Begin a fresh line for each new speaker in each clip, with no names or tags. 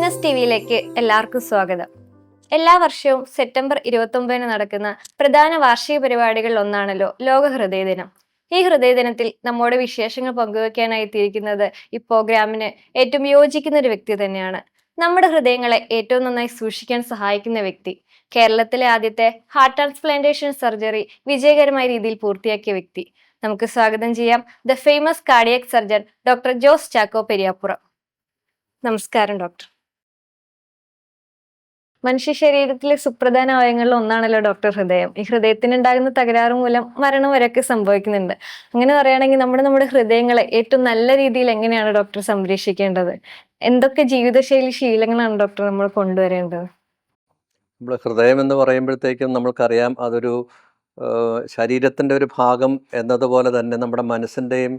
Witness ടിവിയിലേക്ക് എല്ലാവർക്കും സ്വാഗതം. എല്ലാ വർഷവും സെപ്റ്റംബർ 29 നടക്കുന്ന പ്രധാന വാർഷിക പരിപാടികളിൽ ഒന്നാണല്ലോ ലോക ഹൃദയ ദിനം. ഈ ഹൃദയദിനത്തിൽ നമ്മോട് വിശേഷങ്ങൾ പങ്കുവെക്കാനായി എത്തിയിരിക്കുന്നത് ഈ പ്രോഗ്രാമിന് ഏറ്റവും യോജിക്കുന്ന ഒരു വ്യക്തി തന്നെയാണ്. നമ്മുടെ ഹൃദയങ്ങളെ ഏറ്റവും നന്നായി സൂക്ഷിക്കാൻ സഹായിക്കുന്ന വ്യക്തി, കേരളത്തിലെ ആദ്യത്തെ ഹാർട്ട് ട്രാൻസ്പ്ലാന്റേഷൻ സർജറി വിജയകരമായ രീതിയിൽ പൂർത്തിയാക്കിയ വ്യക്തി. നമുക്ക് സ്വാഗതം ചെയ്യാം the famous cardiac surgeon doctor Jose Chacko Periyappuram. നമസ്കാരം ഡോക്ടർ. മനുഷ്യ ശരീരത്തിലെ സുപ്രധാന അവയവങ്ങളിൽ ഒന്നാണല്ലോ ഡോക്ടർ ഹൃദയം. ഈ ഹൃദയത്തിനുണ്ടാകുന്ന തകരാറ് മൂലം മരണം വരെയൊക്കെ സംഭവിക്കുന്നുണ്ട്. അങ്ങനെ പറയുകയാണെങ്കിൽ നമ്മുടെ ഹൃദയങ്ങളെ ഏറ്റവും നല്ല രീതിയിൽ എങ്ങനെയാണ് ഡോക്ടർ സംരക്ഷിക്കേണ്ടത്? എന്തൊക്കെ ജീവിതശൈലി ശീലങ്ങളാണ് ഡോക്ടർ നമ്മൾ കൊണ്ടുവരേണ്ടത്?
നമ്മൾ ഹൃദയം എന്ന് പറയുമ്പോഴത്തേക്കും നമ്മൾക്കറിയാം അതൊരു ശരീരത്തിൻ്റെ ഒരു ഭാഗം എന്നതുപോലെ തന്നെ നമ്മുടെ മനസ്സിൻ്റെയും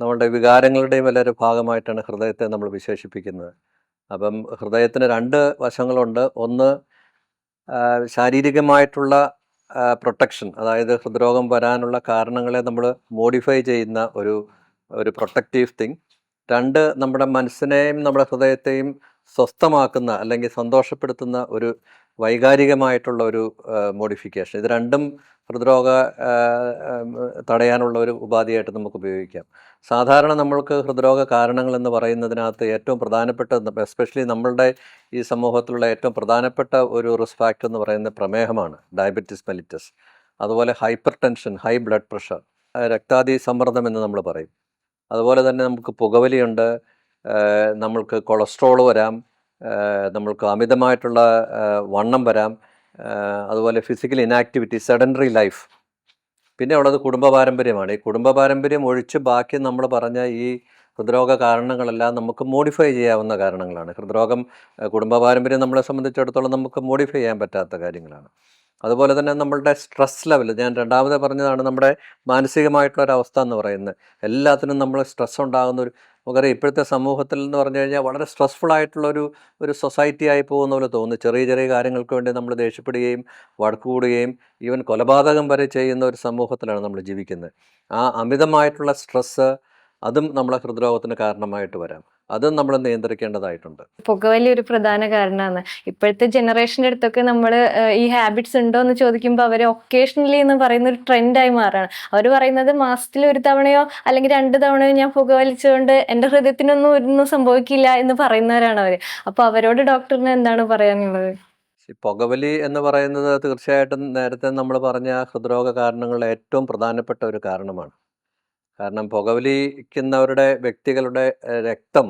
നമ്മളുടെ വികാരങ്ങളുടെയും എല്ലാം ഒരു ഭാഗമായിട്ടാണ് ഹൃദയത്തെ നമ്മൾ വിശേഷിപ്പിക്കുന്നത്. അപ്പം ഹൃദയത്തിന് രണ്ട് വശങ്ങളുണ്ട്. ഒന്ന് ശാരീരികമായിട്ടുള്ള പ്രൊട്ടക്ഷൻ, അതായത് ഹൃദ്രോഗം വരാനുള്ള കാരണങ്ങളെ നമ്മൾ മോഡിഫൈ ചെയ്യുന്ന ഒരു പ്രൊട്ടക്റ്റീവ് തിങ്. രണ്ട്, നമ്മുടെ മനസ്സിനെയും നമ്മുടെ ഹൃദയത്തെയും സ്വസ്ഥമാക്കുന്ന അല്ലെങ്കിൽ സന്തോഷപ്പെടുത്തുന്ന ഒരു വൈകാരികമായിട്ടുള്ള ഒരു മോഡിഫിക്കേഷൻ. ഇത് രണ്ടും ഹൃദ്രോഗ തടയാനുള്ള ഒരു ഉപാധിയായിട്ട് നമുക്ക് ഉപയോഗിക്കാം. സാധാരണ നമ്മൾക്ക് ഹൃദ്രോഗ കാരണങ്ങൾ എന്ന് പറയുന്നതിനകത്ത് ഏറ്റവും പ്രധാനപ്പെട്ട, എസ്പെഷ്യലി നമ്മളുടെ ഈ സമൂഹത്തിലുള്ള ഏറ്റവും പ്രധാനപ്പെട്ട ഒരു റിസ്ക് ഫാക്ടർ എന്ന് പറയുന്നത് പ്രമേഹമാണ്, ഡയബറ്റിസ് മെലിറ്റസ്. അതുപോലെ hypertension, high blood pressure, രക്താതി സമ്മർദ്ദം എന്ന് നമ്മൾ പറയും. അതുപോലെ തന്നെ നമുക്ക് പുകവലിയുണ്ട്, നമ്മൾക്ക് കൊളസ്ട്രോൾ വരാം, നമ്മൾക്ക് അമിതമായിട്ടുള്ള വണ്ണം വരാം, അതുപോലെ ഫിസിക്കൽ ഇനാക്ടിവിറ്റി, സെഡൻറ്ററി ലൈഫ്. പിന്നെ ഉള്ളത് കുടുംബ പാരമ്പര്യമാണ്. ഈ കുടുംബ പാരമ്പര്യം ഒഴിച്ച് ബാക്കി നമ്മൾ പറഞ്ഞ ഈ ഹൃദ്രോഗ കാരണങ്ങളെല്ലാം നമുക്ക് മോഡിഫൈ ചെയ്യാവുന്ന കാരണങ്ങളാണ്. ഹൃദ്രോഗം കുടുംബ പാരമ്പര്യം നമ്മളെ സംബന്ധിച്ചിടത്തോളം നമുക്ക് മോഡിഫൈ ചെയ്യാൻ പറ്റാത്ത കാര്യങ്ങളാണ്. അതുപോലെ തന്നെ നമ്മളുടെ സ്ട്രെസ് ലെവൽ, ഞാൻ രണ്ടാമത് പറഞ്ഞതാണ് നമ്മുടെ മാനസികമായിട്ടുള്ളൊരവസ്ഥ എന്ന് പറയുന്നത്. എല്ലാത്തിനും നമ്മൾ സ്ട്രെസ് ഉണ്ടാകുന്ന നമുക്കറിയാം ഇപ്പോഴത്തെ സമൂഹത്തിൽ എന്ന് പറഞ്ഞു കഴിഞ്ഞാൽ വളരെ സ്ട്രെസ്ഫുൾ ആയിട്ടുള്ളൊരു സൊസൈറ്റി ആയി പോകുന്ന പോലെ തോന്നുന്നു. ചെറിയ ചെറിയ കാര്യങ്ങൾക്ക് വേണ്ടി നമ്മൾ ദേഷ്യപ്പെടുകയും വഴക്ക് കൂടുകയും ഈവൻ കൊലപാതകം വരെ ചെയ്യുന്ന ഒരു സമൂഹത്തിലാണ് നമ്മൾ ജീവിക്കുന്നത്. ആ അമിതമായിട്ടുള്ള സ്ട്രെസ്സ് അതും നമ്മളെ ഹൃദ്രോഗത്തിന് കാരണമായിട്ട് വരാം. അതും നമ്മൾ നിയന്ത്രിക്കേണ്ടതായിട്ടുണ്ട്.
പുകവലി ഒരു പ്രധാന കാരണമാണ്. ഇപ്പോഴത്തെ ജനറേഷൻ്റെ അടുത്തൊക്കെ നമ്മൾ ഈ ഹാബിറ്റ്സ് ഉണ്ടോ എന്ന് ചോദിക്കുമ്പോൾ അവർ ഒക്കേഷണലി എന്ന് പറയുന്ന ഒരു ട്രെൻഡായി മാറാണ്. അവർ പറയുന്നത് മാസത്തിൽ ഒരു തവണയോ അല്ലെങ്കിൽ 2 തവണയോ ഞാൻ പുകവലിച്ചുകൊണ്ട് എൻ്റെ ഹൃദയത്തിനൊന്നും സംഭവിക്കില്ല എന്ന് പറയുന്നവരാണ് അവർ. അപ്പോൾ അവരോട് ഡോക്ടറിന് എന്താണ് പറയാനുള്ളത്?
പുകവലി എന്ന് പറയുന്നത് തീർച്ചയായിട്ടും നേരത്തെ നമ്മൾ പറഞ്ഞ ഹൃദ്രോഗ കാരണങ്ങളുടെ ഏറ്റവും പ്രധാനപ്പെട്ട ഒരു കാരണമാണ്. കാരണം പുകവലിക്കുന്നവരുടെ വ്യക്തികളുടെ രക്തം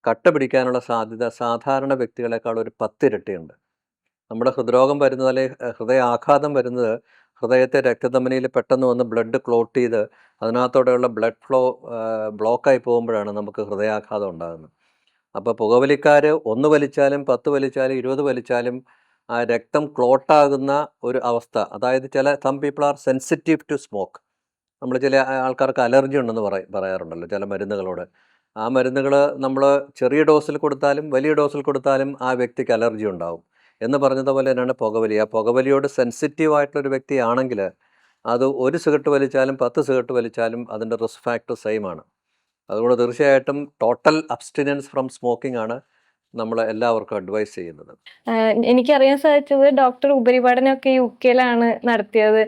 കട്ട പിടിക്കാനുള്ള സാധ്യത സാധാരണ വ്യക്തികളെക്കാൾ ഒരു 10 ഇരട്ടിയുണ്ട്. നമ്മുടെ ഹൃദ്രോഗം വരുന്നത് അല്ലെങ്കിൽ ഹൃദയാഘാതം വരുന്നത് ഹൃദയത്തെ രക്തധമനിയിൽ പെട്ടെന്ന് വന്ന് ബ്ലഡ് ക്ലോട്ട് ചെയ്ത് അതിനകത്തോടെയുള്ള ബ്ലഡ് ഫ്ലോ ബ്ലോക്കായി പോകുമ്പോഴാണ് നമുക്ക് ഹൃദയാഘാതം ഉണ്ടാകുന്നത്. അപ്പോൾ പുകവലിക്കാർ 1 വലിച്ചാലും 10 വലിച്ചാലും 20 വലിച്ചാലും ആ രക്തം ക്ലോട്ടാകുന്ന ഒരു അവസ്ഥ, അതായത് some people are sensitive to smoke. നമ്മൾ ചില ആൾക്കാർക്ക് അലർജി ഉണ്ടെന്ന് പറയാറുണ്ടല്ലോ ചില മരുന്നുകളോട്. ആ മരുന്നുകൾ നമ്മൾ ചെറിയ ഡോസിൽ കൊടുത്താലും വലിയ ഡോസിൽ കൊടുത്താലും ആ വ്യക്തിക്ക് അലർജി ഉണ്ടാവും എന്ന് പറഞ്ഞതുപോലെ തന്നെയാണ് പുകവലി. ആ പുകവലിയോട് സെൻസിറ്റീവ് ആയിട്ടുള്ളൊരു വ്യക്തിയാണെങ്കിൽ അത് 1 സിഗരറ്റ് വലിച്ചാലും 10 സിഗരറ്റ് വലിച്ചാലും അതിൻ്റെ റിസ്ക് ഫാക്ടർ സെയിം ആണ്. അതുകൊണ്ട് തീർച്ചയായിട്ടും ടോട്ടൽ അബ്സ്റ്റിനൻസ് ഫ്രം സ്മോക്കിംഗ് ആണ് നമ്മൾ എല്ലാവർക്കും അഡ്വൈസ് ചെയ്യുന്നത്.
എനിക്കറിയാൻ സാധിച്ചത് ഡോക്ടർ ഉപരിപഠനമൊക്കെ UK-യിലാണ് നടത്തിയത്.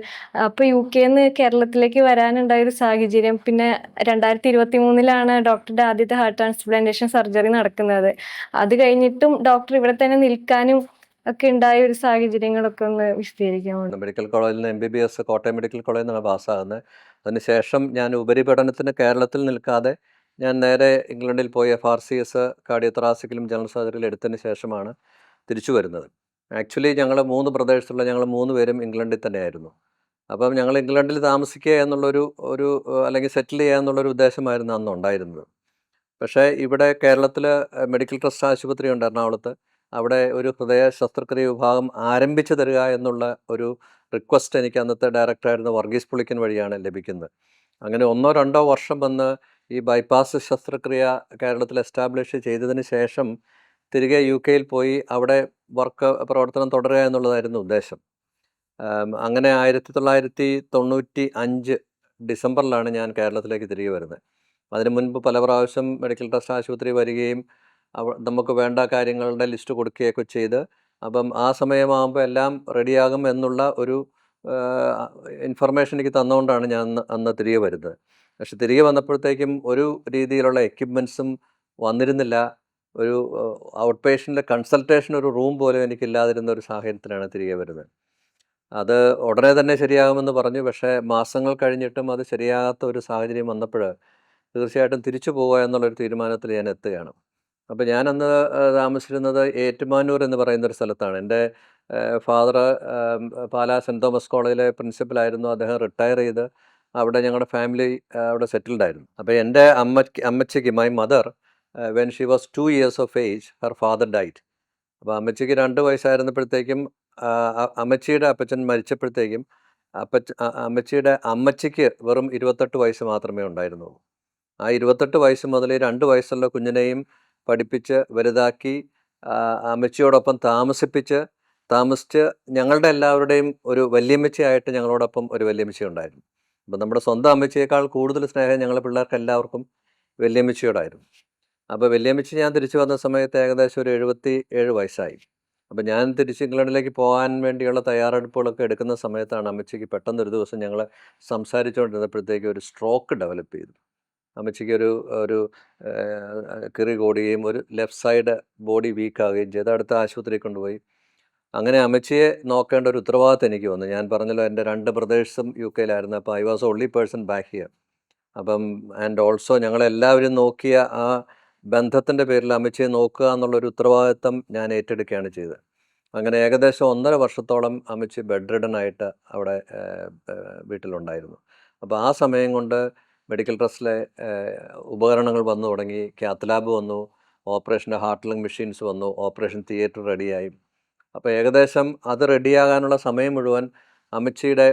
അപ്പോൾ UK-ന്ന് കേരളത്തിലേക്ക് വരാനുണ്ടായ ഒരു സാഹചര്യം, പിന്നെ 2023-ലാണ് ഡോക്ടറുടെ ആദ്യത്തെ ഹാർട്ട് ട്രാൻസ്പ്ലാന്റേഷൻ സർജറി നടക്കുന്നത്. അത് കഴിഞ്ഞിട്ടും ഡോക്ടർ ഇവിടെ തന്നെ നിൽക്കാനും ഒക്കെ ഉണ്ടായ ഒരു സാഹചര്യങ്ങളൊക്കെ ഒന്ന് വിശദീകരിക്കാമോ?
മെഡിക്കൽ കോളേജിൽ നിന്ന് MBBS കോട്ടയം മെഡിക്കൽ കോളേജിൽ നിന്നാണ് പാസ്സാകുന്നത്. അതിനുശേഷം ഞാൻ ഉപരിപഠനത്തിന് കേരളത്തിൽ നിൽക്കാതെ ഞാൻ നേരെ ഇംഗ്ലണ്ടിൽ പോയി FRCS കാർഡിയോതൊറാസിക്കിലും ജനറൽ സർജറിയിലും എടുത്തതിന് ശേഷമാണ് തിരിച്ചു വരുന്നത്. ആക്ച്വലി ഞങ്ങൾ 3 ബ്രദേഴ്സുള്ള ഞങ്ങൾ 3 പേരും ഇംഗ്ലണ്ടിൽ തന്നെയായിരുന്നു. അപ്പം ഞങ്ങൾ ഇംഗ്ലണ്ടിൽ താമസിക്കുക എന്നുള്ളൊരു അല്ലെങ്കിൽ സെറ്റിൽ ചെയ്യുക എന്നുള്ളൊരു ഉദ്ദേശമായിരുന്നു അന്ന് ഉണ്ടായിരുന്നത്. പക്ഷേ ഇവിടെ കേരളത്തിൽ മെഡിക്കൽ ട്രസ്റ്റ് ആശുപത്രി ഉണ്ട് എറണാകുളത്ത്. അവിടെ ഒരു ഹൃദയ ശസ്ത്രക്രിയ വിഭാഗം ആരംഭിച്ചു തരിക എന്നുള്ള ഒരു റിക്വസ്റ്റ് എനിക്ക് അന്നത്തെ ഡയറക്ടറായിരുന്ന വർഗീസ് പുളിക്കൻ വഴിയാണ് ലഭിക്കുന്നത്. അങ്ങനെ 1-2 വർഷം വന്ന് ഈ ബൈപ്പാസ് ശസ്ത്രക്രിയ കേരളത്തിൽ എസ്റ്റാബ്ലിഷ് ചെയ്തതിന് ശേഷം തിരികെ UK-യിൽ പോയി അവിടെ പ്രവർത്തനം തുടരുക എന്നുള്ളതായിരുന്നു ഉദ്ദേശം. അങ്ങനെ 1995 ഡിസംബറിലാണ് ഞാൻ കേരളത്തിലേക്ക് തിരികെ വരുന്നത്. അതിനു മുൻപ് പല പ്രാവശ്യം മെഡിക്കൽ ട്രസ്റ്റ് ആശുപത്രി വരികയും നമുക്ക് വേണ്ട കാര്യങ്ങളുടെ ലിസ്റ്റ് കൊടുക്കുകയൊക്കെ ചെയ്ത് അപ്പം ആ സമയമാകുമ്പോൾ എല്ലാം റെഡിയാകും എന്നുള്ള ഒരു ഇൻഫർമേഷൻ എനിക്ക് തന്നുകൊണ്ടാണ് ഞാൻ അന്ന് തിരികെ വരുന്നത്. പക്ഷെ തിരികെ വന്നപ്പോഴത്തേക്കും ഒരു രീതിയിലുള്ള എക്യുപ്മെൻസും വന്നിരുന്നില്ല. ഒരു ഔട്ട് പേഷ്യൻ്റ് കൺസൾട്ടേഷൻ ഒരു റൂം പോലും എനിക്കില്ലാതിരുന്ന ഒരു സാഹചര്യത്തിലാണ് തിരികെ വരുന്നത്. അത് ഉടനെ തന്നെ ശരിയാകുമെന്ന് പറഞ്ഞു. പക്ഷേ മാസങ്ങൾ കഴിഞ്ഞിട്ടും അത് ശരിയാകാത്ത ഒരു സാഹചര്യം വന്നപ്പോൾ തീർച്ചയായിട്ടും തിരിച്ചു പോവുക എന്നുള്ളൊരു തീരുമാനത്തിൽ ഞാൻ എത്തുകയാണ്. അപ്പോൾ ഞാനന്ന് താമസിച്ചിരുന്നത് ഏറ്റുമാനൂർ എന്ന് പറയുന്നൊരു സ്ഥലത്താണ്. എൻ്റെ ഫാദർ പാലാ സെൻറ്റ് തോമസ് കോളേജിലെ പ്രിൻസിപ്പലായിരുന്നു. അദ്ദേഹം റിട്ടയർ ചെയ്ത് അവിടെ ഞങ്ങളുടെ ഫാമിലി അവിടെ സെറ്റിൽഡ് ആയിരുന്നു. അപ്പോൾ എൻ്റെ അമ്മച്ചിക്ക് my mother when she was 2 years of age her father died. അപ്പോൾ അമ്മച്ചിക്ക് 2 വയസ്സായിരുന്നപ്പോഴത്തേക്കും അമ്മച്ചിയുടെ അപ്പച്ചൻ മരിച്ചപ്പോഴത്തേക്കും അമ്മച്ചിയുടെ അമ്മച്ചിക്ക് വെറും 28 വയസ്സ് മാത്രമേ ഉണ്ടായിരുന്നുള്ളൂ. ആ 28 വയസ്സ് മുതൽ 2 വയസ്സുള്ള കുഞ്ഞിനെയും പഠിപ്പിച്ച് വലുതാക്കി അമ്മച്ചിയോടൊപ്പം താമസിച്ച് ഞങ്ങളുടെ എല്ലാവരുടെയും ഒരു വല്യമ്മച്ചിയായിട്ട് ഞങ്ങളോടൊപ്പം ഒരു വല്യമ്മച്ചി ഉണ്ടായിരുന്നു. അപ്പം നമ്മുടെ സ്വന്തം അമ്മച്ചിയേക്കാൾ കൂടുതൽ സ്നേഹം ഞങ്ങളെ പിള്ളേർക്ക് എല്ലാവർക്കും വല്യമ്മച്ചിയോടായിരുന്നു. അപ്പോൾ വല്യമ്മച്ചി ഞാൻ തിരിച്ചു വന്ന സമയത്ത് ഏകദേശം ഒരു 77 വയസ്സായി. അപ്പോൾ ഞാൻ തിരിച്ച് ഇംഗ്ലണ്ടിലേക്ക് പോകാൻ വേണ്ടിയുള്ള തയ്യാറെടുപ്പുകളൊക്കെ എടുക്കുന്ന സമയത്താണ് അമ്മച്ചിക്ക് പെട്ടെന്നൊരു ദിവസം ഞങ്ങൾ സംസാരിച്ചുകൊണ്ടിരുന്നപ്പോഴത്തേക്ക് ഒരു സ്ട്രോക്ക് ഡെവലപ്പ് ചെയ്തു. അമ്മച്ചിക്ക് ഒരു കിറി കൂടുകയും ഒരു ലെഫ്റ്റ് സൈഡ് ബോഡി വീക്കാവുകയും ചെയ്ത് അടുത്ത ആശുപത്രിയിൽ കൊണ്ടുപോയി. അങ്ങനെ അമ്മച്ചിയെ നോക്കേണ്ട ഒരു ഉത്തരവാദിത്തം എനിക്ക് വന്നു. ഞാൻ പറഞ്ഞല്ലോ എൻ്റെ 2 ബ്രദേഴ്സും UK-യിലായിരുന്നു. അപ്പോൾ I was only person back here. അപ്പം ആൻഡ് ഓൾസോ ഞങ്ങളെല്ലാവരും നോക്കിയ ആ ബന്ധത്തിൻ്റെ പേരിൽ അമ്മച്ചിയെ നോക്കുക എന്നുള്ളൊരു ഉത്തരവാദിത്തം ഞാൻ ഏറ്റെടുക്കുകയാണ് ചെയ്തത്. അങ്ങനെ ഏകദേശം 1.5 വർഷത്തോളം അമ്മച്ചി ബെഡ് റിഡനായിട്ട് അവിടെ വീട്ടിലുണ്ടായിരുന്നു. അപ്പോൾ ആ സമയം കൊണ്ട് മെഡിക്കൽ ട്രസ്റ്റിലെ ഉപകരണങ്ങൾ വന്നു തുടങ്ങി. കാത്ത് ലാബ് വന്നു, ഓപ്പറേഷൻ്റെ ഹാർട്ട് ലങ് മെഷീൻസ് വന്നു, ഓപ്പറേഷൻ തിയേറ്റർ റെഡിയായി. അപ്പോൾ ഏകദേശം അത് റെഡിയാകാനുള്ള സമയം മുഴുവൻ അമ്മച്ചിയുടെ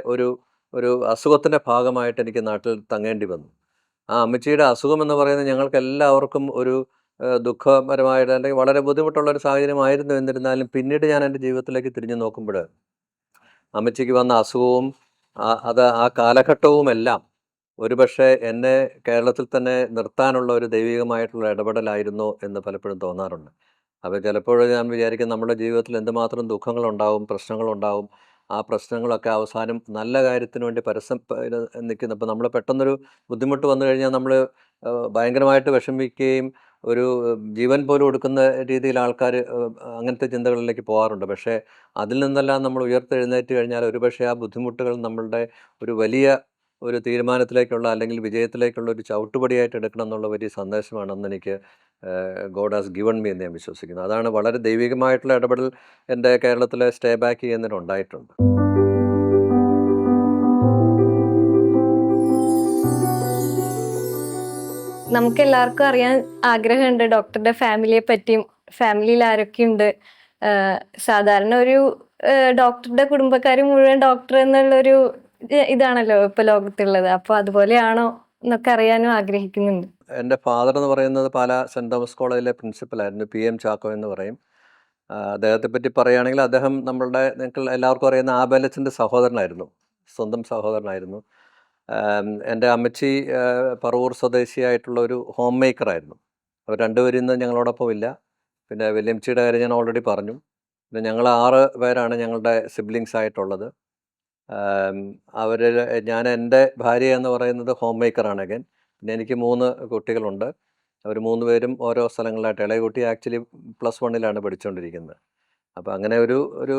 ഒരു അസുഖത്തിൻ്റെ ഭാഗമായിട്ട് എനിക്ക് നാട്ടിൽ തങ്ങേണ്ടി വന്നു. ആ അമ്മച്ചിയുടെ അസുഖം എന്ന് പറയുന്നത് ഞങ്ങൾക്ക് എല്ലാവർക്കും ഒരു ദുഃഖപരമായിട്ട് അല്ലെങ്കിൽ വളരെ ബുദ്ധിമുട്ടുള്ളൊരു സാഹചര്യമായിരുന്നു. എന്നിരുന്നാലും പിന്നീട് ഞാൻ എൻ്റെ ജീവിതത്തിലേക്ക് തിരിഞ്ഞു നോക്കുമ്പോൾ അമ്മച്ചിക്ക് വന്ന അസുഖവും ആ കാലഘട്ടവുമെല്ലാം ഒരുപക്ഷെ എന്നെ കേരളത്തിൽ തന്നെ നിർത്താനുള്ള ഒരു ദൈവികമായിട്ടുള്ള ഇടപെടലായിരുന്നു എന്ന് പലപ്പോഴും തോന്നാറുണ്ട്. അപ്പോൾ ചിലപ്പോൾ ഞാൻ വിചാരിക്കും നമ്മുടെ ജീവിതത്തിൽ എന്തുമാത്രം ദുഃഖങ്ങളുണ്ടാവും, പ്രശ്നങ്ങളുണ്ടാവും. ആ പ്രശ്നങ്ങളൊക്കെ അവസാനം നല്ല കാര്യത്തിന് വേണ്ടി നിൽക്കുന്നു. അപ്പോൾ നമ്മൾ പെട്ടെന്നൊരു ബുദ്ധിമുട്ട് വന്നു കഴിഞ്ഞാൽ നമ്മൾ ഭയങ്കരമായിട്ട് വിഷമിക്കുകയും ഒരു ജീവൻ പോലും കൊടുക്കുന്ന രീതിയിൽ ആൾക്കാർ അങ്ങനത്തെ ചിന്തകളിലേക്ക് പോകാറുണ്ട്. പക്ഷേ അതിൽ നിന്നെല്ലാം നമ്മൾ ഉയർത്തെഴുന്നേറ്റ് കഴിഞ്ഞാൽ ഒരുപക്ഷെ ആ ബുദ്ധിമുട്ടുകൾ നമ്മളുടെ ഒരു വലിയ ഒരു തീരുമാനത്തിലേക്കുള്ള അല്ലെങ്കിൽ വിജയത്തിലേക്കുള്ള ഒരു ചവിട്ടുപടിയായിട്ട് എടുക്കണം എന്നുള്ള വലിയ സന്ദേശമാണെന്ന് എനിക്ക് ഗോഡ് ഹാസ് ഗിവൺ മീ എന്ന് ഞാൻ വിശ്വസിക്കുന്നു. അതാണ് വളരെ ദൈവികമായിട്ടുള്ള ഇടപെടൽ എൻ്റെ കേരളത്തിലെ സ്റ്റേ ബാക്ക് ചെയ്യുന്നതിന് ഉണ്ടായിട്ടുണ്ട്.
നമുക്ക് എല്ലാവർക്കും അറിയാൻ ആഗ്രഹമുണ്ട് ഡോക്ടറുടെ ഫാമിലിയെ പറ്റിയും, ഫാമിലിയിൽ ആരൊക്കെയുണ്ട്. സാധാരണ ഒരു ഡോക്ടറുടെ കുടുംബക്കാർ മുഴുവൻ ഡോക്ടർ എന്നുള്ളൊരു ഇതാണല്ലോ ഇപ്പൊ ലോകത്തുള്ളത്. അപ്പൊ അതുപോലെയാണോ എന്നൊക്കെ അറിയാനും ആഗ്രഹിക്കുന്നുണ്ട്.
എൻ്റെ ഫാദർ എന്ന് പറയുന്നത് പാലാ സെൻറ്റ് തോമസ് കോളേജിലെ പ്രിൻസിപ്പലായിരുന്നു. PM ചാക്കോ എന്ന് പറയും. അദ്ദേഹത്തെ പറ്റി പറയുകയാണെങ്കിൽ അദ്ദേഹം നിങ്ങൾക്ക് എല്ലാവർക്കും അറിയുന്ന ആബേലച്ചൻ്റെ സഹോദരനായിരുന്നു, സ്വന്തം സഹോദരനായിരുന്നു. എൻ്റെ അമ്മച്ചി പറവൂർ സ്വദേശിയായിട്ടുള്ള ഒരു ഹോം മേക്കറായിരുന്നു. അവർ രണ്ടുപേരും ഇന്ന് ഞങ്ങളോടൊപ്പം ഇല്ല. പിന്നെ വല്യമ്മച്ചിയുടെ കാര്യം ഞാൻ ഓൾറെഡി പറഞ്ഞു. പിന്നെ ഞങ്ങൾ 6 പേരാണ് ഞങ്ങളുടെ സിബ്ലിങ്സ് ആയിട്ടുള്ളത്. ഞാൻ എൻ്റെ ഭാര്യ എന്ന് പറയുന്നത് ഹോം മേക്കറാണ് അഗൈൻ. പിന്നെ എനിക്ക് 3 കുട്ടികളുണ്ട്. അവർ 3 പേരും ഓരോ സ്ഥലങ്ങളിലായിട്ട്. ഇളയ കുട്ടി ആക്ച്വലി +1 പഠിച്ചുകൊണ്ടിരിക്കുന്നത്. അപ്പോൾ അങ്ങനെ ഒരു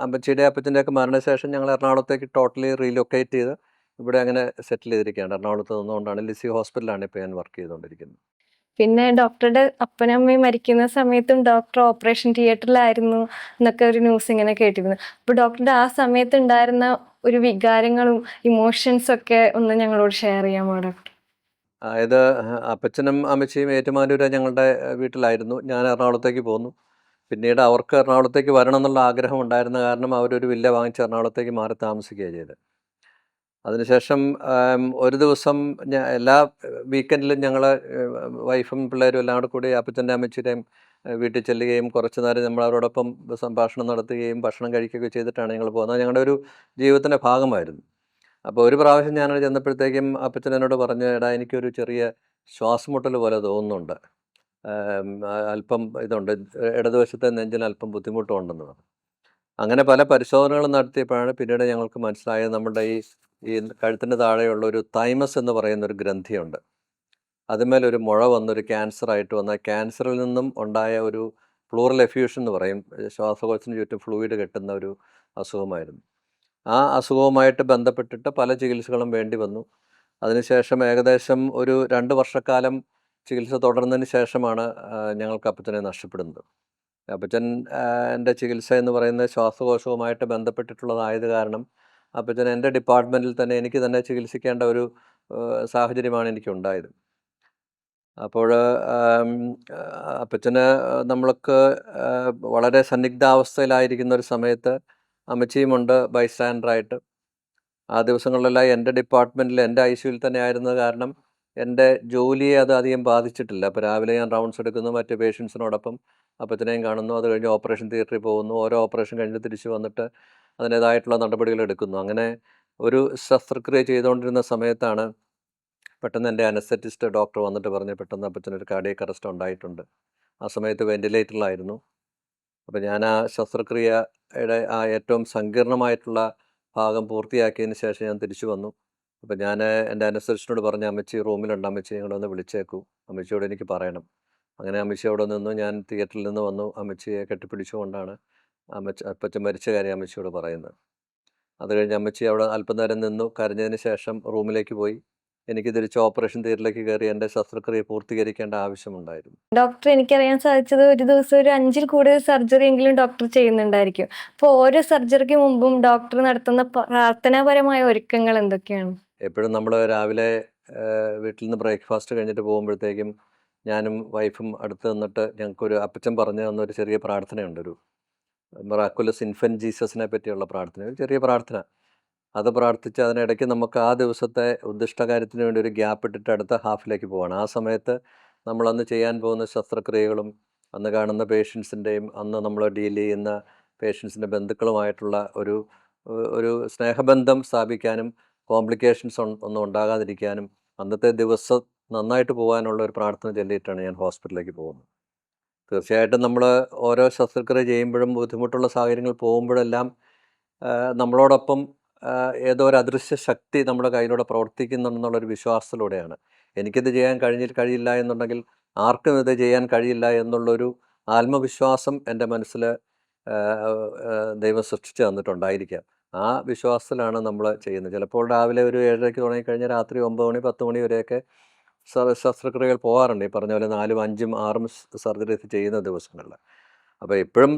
അമ്മച്ചിയുടെ അപ്പച്ചൻ്റെയൊക്കെ മരണശേഷം ഞങ്ങൾ എറണാകുളത്തേക്ക് ടോട്ടലി റീലൊക്കേറ്റ് ചെയ്ത് ഇവിടെ അങ്ങനെ സെറ്റിൽ ചെയ്തിരിക്കുകയാണ്. എറണാകുളത്ത് നിന്നുകൊണ്ടാണ് ലിസി ഹോസ്പിറ്റലാണ് ഇപ്പോൾ ഞാൻ വർക്ക് ചെയ്തുകൊണ്ടിരിക്കുന്നത്.
പിന്നെ ഡോക്ടറുടെ അപ്പനും അമ്മയും മരിക്കുന്ന സമയത്തും ഡോക്ടർ ഓപ്പറേഷൻ തിയേറ്ററിലായിരുന്നു എന്നൊക്കെ ഒരു ന്യൂസ് ഇങ്ങനെ കേട്ടിരുന്നു. അപ്പോൾ ഡോക്ടറുടെ ആ സമയത്ത് ഉണ്ടായിരുന്ന ഒരു വികാരങ്ങളും ഇമോഷൻസും ഒക്കെ ഒന്ന് ഞങ്ങളോട് ഷെയർ ചെയ്യാമോ ഡോക്ടർ?
അതായത് അപ്പച്ചനും അമ്മച്ചിയും ഏറ്റുമാനൂർ ഞങ്ങളുടെ വീട്ടിലായിരുന്നു. ഞാൻ എറണാകുളത്തേക്ക് പോന്നു. പിന്നീട് അവർക്ക് എറണാകുളത്തേക്ക് വരണം എന്നുള്ള ആഗ്രഹം ഉണ്ടായിരുന്ന കാരണം അവരൊരു വില്ല വാങ്ങിച്ച് എറണാകുളത്തേക്ക് മാറി താമസിക്കുകയാണ് ചെയ്തത്. അതിനുശേഷം ഒരു ദിവസം എല്ലാ വീക്കെൻഡിലും ഞങ്ങൾ വൈഫും പിള്ളേരും എല്ലാം കൂടി അപ്പച്ചൻ്റെ അമ്മച്ചിയുടെയും വീട്ടിൽ ചെല്ലുകയും കുറച്ച് നേരം നമ്മൾ അവരോടൊപ്പം സംഭാഷണം നടത്തുകയും ഭക്ഷണം കഴിക്കുകയൊക്കെ ചെയ്തിട്ടാണ് ഞങ്ങൾ പോകുന്നത്. ഞങ്ങളുടെ ഒരു ജീവിതത്തിൻ്റെ ഭാഗമായിരുന്നു. അപ്പോൾ ഒരു പ്രാവശ്യം ഞാനവിടെ ചെന്നപ്പോഴത്തേക്കും അപ്പച്ചൻ എന്നോട് പറഞ്ഞു, എടാ എനിക്കൊരു ചെറിയ ശ്വാസം മുട്ടൽ പോലെ തോന്നുന്നുണ്ട്. അല്പം ഇതുണ്ട്, ഇടതുവശത്തെ നെഞ്ചിന് അല്പം ബുദ്ധിമുട്ടുണ്ടെന്ന് പറഞ്ഞു. അങ്ങനെ പല പരിശോധനകളും നടത്തിയപ്പോഴാണ് പിന്നീട് ഞങ്ങൾക്ക് മനസ്സിലായത് നമ്മുടെ ഈ കഴുത്തിന് താഴെയുള്ള ഒരു തൈമസ് എന്ന് പറയുന്ന ഒരു ഗ്രന്ഥിയുണ്ട്. അതുമേലൊരു മുഴ വന്നൊരു ക്യാൻസറായിട്ട് വന്ന ക്യാൻസറിൽ നിന്നും ഉണ്ടായ ഒരു പ്ലൂറൽ എഫ്യൂഷൻ എന്ന് പറയും, ശ്വാസകോശത്തിന് ചുറ്റും ഫ്ലൂയിഡ് കെട്ടുന്ന ഒരു അസുഖമായിരുന്നു. ആ അസുഖവുമായിട്ട് ബന്ധപ്പെട്ടിട്ട് പല ചികിത്സകളും വേണ്ടി വന്നു. അതിനുശേഷം ഏകദേശം ഒരു 2 വർഷക്കാലം ചികിത്സ തുടർന്നതിന് ശേഷമാണ് ഞങ്ങൾക്ക് അപ്പച്ചനെ നഷ്ടപ്പെടുന്നത്. അപ്പച്ചൻ എൻ്റെ ചികിത്സ എന്ന് പറയുന്നത് ശ്വാസകോശവുമായിട്ട് ബന്ധപ്പെട്ടിട്ടുള്ളതായത് കാരണം അപ്പച്ചൻ എൻ്റെ ഡിപ്പാർട്ട്മെൻറ്റിൽ തന്നെ എനിക്ക് തന്നെ ചികിത്സിക്കേണ്ട ഒരു സാഹചര്യമാണ് എനിക്കുണ്ടായത്. അപ്പോൾ അപ്പച്ചന് നമ്മൾക്ക് വളരെ സന്നിഗ്ധാവസ്ഥയിലായിരിക്കുന്ന ഒരു സമയത്ത് അമ്മച്ചിയുമുണ്ട് ബൈസ്റ്റാൻഡറായിട്ട്. ആ ദിവസങ്ങളിലെല്ലാം എൻ്റെ ഡിപ്പാർട്ട്മെൻറ്റിൽ എൻ്റെ ICUവിൽ തന്നെ ആയിരുന്നത് കാരണം എൻ്റെ ജോലിയെ അത് അധികം ബാധിച്ചിട്ടില്ല. അപ്പോൾ രാവിലെ ഞാൻ റൗണ്ട്സ് എടുക്കുന്നു, മറ്റ് പേഷ്യൻസിനോടൊപ്പം അപ്പച്ചനെയും കാണുന്നു, അത് കഴിഞ്ഞ് ഓപ്പറേഷൻ തിയേറ്ററിൽ പോകുന്നു, ഓരോ ഓപ്പറേഷൻ കഴിഞ്ഞ് തിരിച്ച് വന്നിട്ട് അതിൻ്റേതായിട്ടുള്ള നടപടികൾ എടുക്കുന്നു. അങ്ങനെ ഒരു ശസ്ത്രക്രിയ ചെയ്തുകൊണ്ടിരുന്ന സമയത്താണ് പെട്ടെന്ന് എൻ്റെ അനസ്തെറ്റിസ്റ്റ് ഡോക്ടർ വന്നിട്ട് പറഞ്ഞു, പെട്ടെന്ന് അപ്പച്ചനൊരു കാർഡിയക് അറസ്റ്റ് ഉണ്ടായിട്ടുണ്ട്. ആ സമയത്ത് വെന്റിലേറ്ററിലായിരുന്നു. അപ്പോൾ ഞാൻ ആ ശസ്ത്രക്രിയയുടെ ആ ഏറ്റവും സങ്കീർണമായിട്ടുള്ള ഭാഗം പൂർത്തിയാക്കിയതിന് ശേഷം ഞാൻ തിരിച്ചു വന്നു. അപ്പോൾ ഞാൻ എൻ്റെ അനസ്തെറ്റിസ്റ്റിനോട് പറഞ്ഞു, അമ്മച്ചി റൂമിലുണ്ട്, അമ്മച്ചി നിങ്ങളൊന്ന് വിളിച്ചേക്കൂ, അമ്മച്ചിയോട് എനിക്ക് പറയണം. അങ്ങനെ അമ്മച്ചി അവിടെ നിന്നു. ഞാൻ തിയേറ്ററിൽ നിന്ന് വന്നു. അമ്മച്ചിയെ കെട്ടിപ്പിടിച്ചുകൊണ്ടാണ് അപ്പച്ചൻ മരിച്ച കാര്യം അമ്മച്ചിയോട് പറയുന്നത്. അത് കഴിഞ്ഞ് അമ്മച്ചി അവിടെ അല്പനേരം നിന്നു. കരഞ്ഞതിന് ശേഷം റൂമിലേക്ക് പോയി. എനിക്ക് തിരിച്ച് ഓപ്പറേഷൻ തിയേറ്ററിലേക്ക് കയറി എൻ്റെ ശസ്ത്രക്രിയ പൂർത്തീകരിക്കേണ്ട ആവശ്യമുണ്ടായിരുന്നു.
ഡോക്ടർ, എനിക്കറിയാൻ സാധിച്ചത് ഒരു ദിവസം ഒരു 5-ൽ കൂടുതൽ സർജറി എങ്കിലും ഡോക്ടർ ചെയ്യുന്നുണ്ടായിരിക്കും. അപ്പോൾ ഓരോ സർജറിക്ക് മുമ്പും ഡോക്ടർ നടത്തുന്ന പ്രാർത്ഥനാപരമായ ഒരുക്കങ്ങൾ എന്തൊക്കെയാണ്?
എപ്പോഴും നമ്മൾ രാവിലെ വീട്ടിൽ നിന്ന് ബ്രേക്ക്ഫാസ്റ്റ് കഴിഞ്ഞിട്ട് പോകുമ്പോഴത്തേക്കും ഞാനും വൈഫും അടുത്ത് നിന്നിട്ട് ഞങ്ങൾക്കൊരു അപ്പച്ചൻ പറഞ്ഞു തന്നൊരു ചെറിയ പ്രാർത്ഥനയുണ്ട്, ഒരു മിറാക്കുലസ് ഇൻഫൻറ്റ് ജീസസിനെ പറ്റിയുള്ള പ്രാർത്ഥന, ഒരു ചെറിയ പ്രാർത്ഥന. അത് പ്രാർത്ഥിച്ച് അതിനിടയ്ക്ക് നമുക്ക് ആ ദിവസത്തെ ഉദ്ദിഷ്ടകാര്യത്തിന് വേണ്ടി ഒരു ഗ്യാപ്പ് ഇട്ടിട്ട് അടുത്ത ഹാഫിലേക്ക് പോവാണ്. ആ സമയത്ത് നമ്മളന്ന് ചെയ്യാൻ പോകുന്ന ശസ്ത്രക്രിയകളും അന്ന് കാണുന്ന പേഷ്യൻസിൻ്റെയും അന്ന് നമ്മൾ ഡീൽ ചെയ്യുന്ന പേഷ്യൻസിൻ്റെ ബന്ധുക്കളുമായിട്ടുള്ള ഒരു സ്നേഹബന്ധം സ്ഥാപിക്കാനും കോംപ്ലിക്കേഷൻസ് ഒന്നും ഉണ്ടാകാതിരിക്കാനും അന്നത്തെ ദിവസം നന്നായിട്ട് പോകാനുള്ള ഒരു പ്രാർത്ഥന ചൊല്ലിയിട്ടാണ് ഞാൻ ഹോസ്പിറ്റലിലേക്ക് പോകുന്നത്. തീർച്ചയായിട്ടും നമ്മൾ ഓരോ ശസ്ത്രക്രിയ ചെയ്യുമ്പോഴും ബുദ്ധിമുട്ടുള്ള സാഹചര്യങ്ങൾ പോകുമ്പോഴെല്ലാം നമ്മളോടൊപ്പം ഏതോ ഒരു അദൃശ്യ ശക്തി നമ്മുടെ കയ്യിലൂടെ പ്രവർത്തിക്കുന്നുണ്ടെന്നുള്ളൊരു വിശ്വാസത്തിലൂടെയാണ്. എനിക്കിത് ചെയ്യാൻ കഴിയില്ല എന്നുണ്ടെങ്കിൽ ആർക്കും ഇത് ചെയ്യാൻ കഴിയില്ല എന്നുള്ളൊരു ആത്മവിശ്വാസം എൻ്റെ മനസ്സിൽ ദൈവം സൃഷ്ടിച്ചു തന്നിട്ടുണ്ടായിരിക്കാം. ആ വിശ്വാസത്തിലാണ് നമ്മൾ ചെയ്യുന്നത്. ചിലപ്പോൾ രാവിലെ ഒരു 7:30 തുടങ്ങിക്കഴിഞ്ഞാൽ രാത്രി 9 മണി 10 മണി വരെയൊക്കെ ശസ്ത്രക്രിയകൾ പോകാറുണ്ട്. ഈ പറഞ്ഞ പോലെ 4, 5, 6 സർജറീസ് ചെയ്യുന്ന ദിവസങ്ങളിൽ. അപ്പോൾ എപ്പോഴും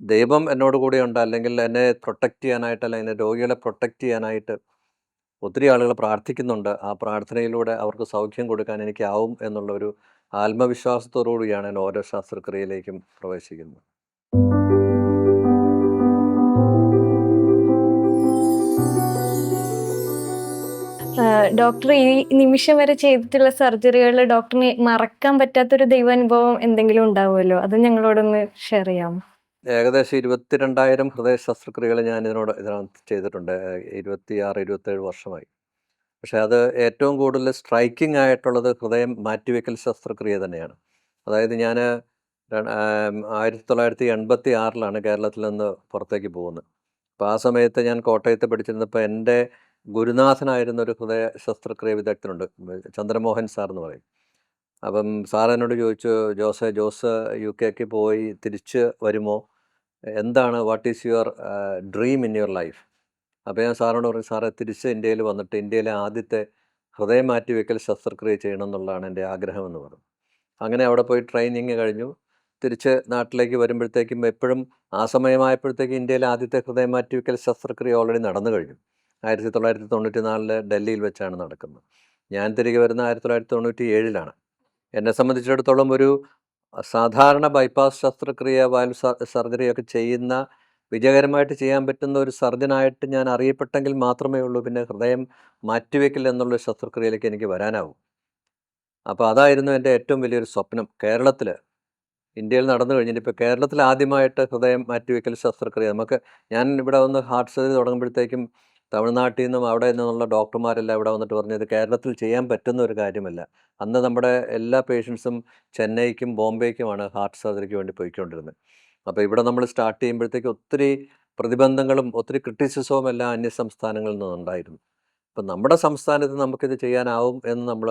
ദൈവം എന്നോട് കൂടെയുണ്ട്, അല്ലെങ്കിൽ എന്നെ പ്രൊട്ടക്റ്റ് ചെയ്യാനായിട്ട്, അല്ലെങ്കിൽ എൻ്റെ രോഗികളെ പ്രൊട്ടക്റ്റ് ചെയ്യാനായിട്ട് ഒത്തിരി ആളുകൾ പ്രാർത്ഥിക്കുന്നുണ്ട്. ആ പ്രാർത്ഥനയിലൂടെ അവർക്ക് സൗഖ്യം കൊടുക്കാൻ എനിക്കാവും എന്നുള്ളൊരു ആത്മവിശ്വാസത്തോടു കൂടിയാണ് ഞാൻ ഓരോ ശസ്ത്രക്രിയയിലേക്കും പ്രവേശിക്കുന്നത്.
ഡോക്ടർ ഈ നിമിഷം വരെ ചെയ്തിട്ടുള്ള സർജറികളിൽ ഡോക്ടറിന് മറക്കാൻ പറ്റാത്തൊരു ദൈവാനുഭവം എന്തെങ്കിലും ഉണ്ടാവുമല്ലോ, അത് ഞങ്ങളോടൊന്ന് ഷെയർ ചെയ്യാമോ?
ഏകദേശം 22,000 ഹൃദയ ശസ്ത്രക്രിയകൾ ഞാൻ ഇതിനകത്ത് ചെയ്തിട്ടുണ്ട്. 26, 27 വർഷമായി. പക്ഷേ അത് ഏറ്റവും കൂടുതൽ സ്ട്രൈക്കിംഗ് ആയിട്ടുള്ളത് ഹൃദയം മാറ്റിവെക്കൽ ശസ്ത്രക്രിയ തന്നെയാണ്. അതായത് ഞാൻ 1986 കേരളത്തിൽ നിന്ന് പുറത്തേക്ക് പോകുന്നത്. അപ്പോൾ ആ സമയത്ത് ഞാൻ കോട്ടയത്ത് പഠിച്ചിരുന്നപ്പോൾ എൻ്റെ ഗുരുനാഥനായിരുന്ന ഒരു ഹൃദയ ശസ്ത്രക്രിയ വിദഗ്ധനുണ്ട്, ചന്ദ്രമോഹൻ സാർ എന്ന് പറയും. അപ്പം സാർ എന്നോട് ചോദിച്ചു, ജോസ് UK പോയി തിരിച്ച് വരുമോ, എന്താണ്, what is your dream in your life? അപ്പോൾ ഞാൻ സാറിനോട് പറഞ്ഞു, സാറേ തിരിച്ച് ഇന്ത്യയിൽ വന്നിട്ട് ഇന്ത്യയിലെ ആദ്യത്തെ ഹൃദയം മാറ്റിവെക്കൽ ശസ്ത്രക്രിയ ചെയ്യണം എന്നുള്ളതാണ് എൻ്റെ ആഗ്രഹമെന്ന് പറഞ്ഞു. അങ്ങനെ അവിടെ പോയി ട്രെയിനിങ് കഴിഞ്ഞു. തിരിച്ച് നാട്ടിലേക്ക് വരുമ്പോഴത്തേക്കും എപ്പോഴും ആ സമയമായപ്പോഴത്തേക്കും ഇന്ത്യയിലെ ആദ്യത്തെ ഹൃദയം മാറ്റിവെക്കൽ ശസ്ത്രക്രിയ ഓൾറെഡി നടന്നു കഴിഞ്ഞു. 1994 ഡൽഹിയിൽ വെച്ചാണ് നടക്കുന്നത്. ഞാൻ തിരികെ വരുന്ന 1997. എന്നെ സംബന്ധിച്ചിടത്തോളം ഒരു സാധാരണ ബൈപ്പാസ് ശസ്ത്രക്രിയ, വാൽവ് സർജറിയൊക്കെ ചെയ്യുന്ന, വിജയകരമായിട്ട് ചെയ്യാൻ പറ്റുന്ന ഒരു സർജനായിട്ട് ഞാൻ അറിയപ്പെട്ടെങ്കിൽ മാത്രമേ ഉള്ളൂ പിന്നെ ഹൃദയം മാറ്റിവെക്കൽ എന്നുള്ള ശസ്ത്രക്രിയയിലേക്ക് എനിക്ക് വരാനാവൂ. അപ്പോൾ അതായിരുന്നു എൻ്റെ ഏറ്റവും വലിയൊരു സ്വപ്നം. ഇന്ത്യയിൽ നടന്നു കഴിഞ്ഞിട്ട് ഇപ്പോൾ കേരളത്തിൽ ആദ്യമായിട്ട് ഹൃദയം മാറ്റിവെക്കൽ ശസ്ത്രക്രിയ ഞാൻ ഇവിടെ വന്ന് ഹാർട്ട് സർജറി തുടങ്ങുമ്പോഴത്തേക്കും തമിഴ്നാട്ടിൽ നിന്നും അവിടെ നിന്നുള്ള ഡോക്ടർമാരെല്ലാം ഇവിടെ വന്നിട്ട് പറഞ്ഞു ഇത് കേരളത്തിൽ ചെയ്യാൻ പറ്റുന്ന ഒരു കാര്യമല്ല. അന്ന് നമ്മുടെ എല്ലാ പേഷ്യൻസും ചെന്നൈക്കും ബോംബെക്കുമാണ് ഹാർട്ട് സർജറിക്ക് വേണ്ടി പോയിക്കൊണ്ടിരുന്നത്. അപ്പോൾ ഇവിടെ നമ്മൾ സ്റ്റാർട്ട് ചെയ്യുമ്പോഴത്തേക്ക് ഒത്തിരി പ്രതിബന്ധങ്ങളും ഒത്തിരി ക്രിറ്റിസിസവും എല്ലാം അന്യസംസ്ഥാനങ്ങളിൽ നിന്നുണ്ടായിരുന്നു. അപ്പം നമ്മുടെ സംസ്ഥാനത്ത് നമുക്കിത് ചെയ്യാനാവും എന്ന് നമ്മൾ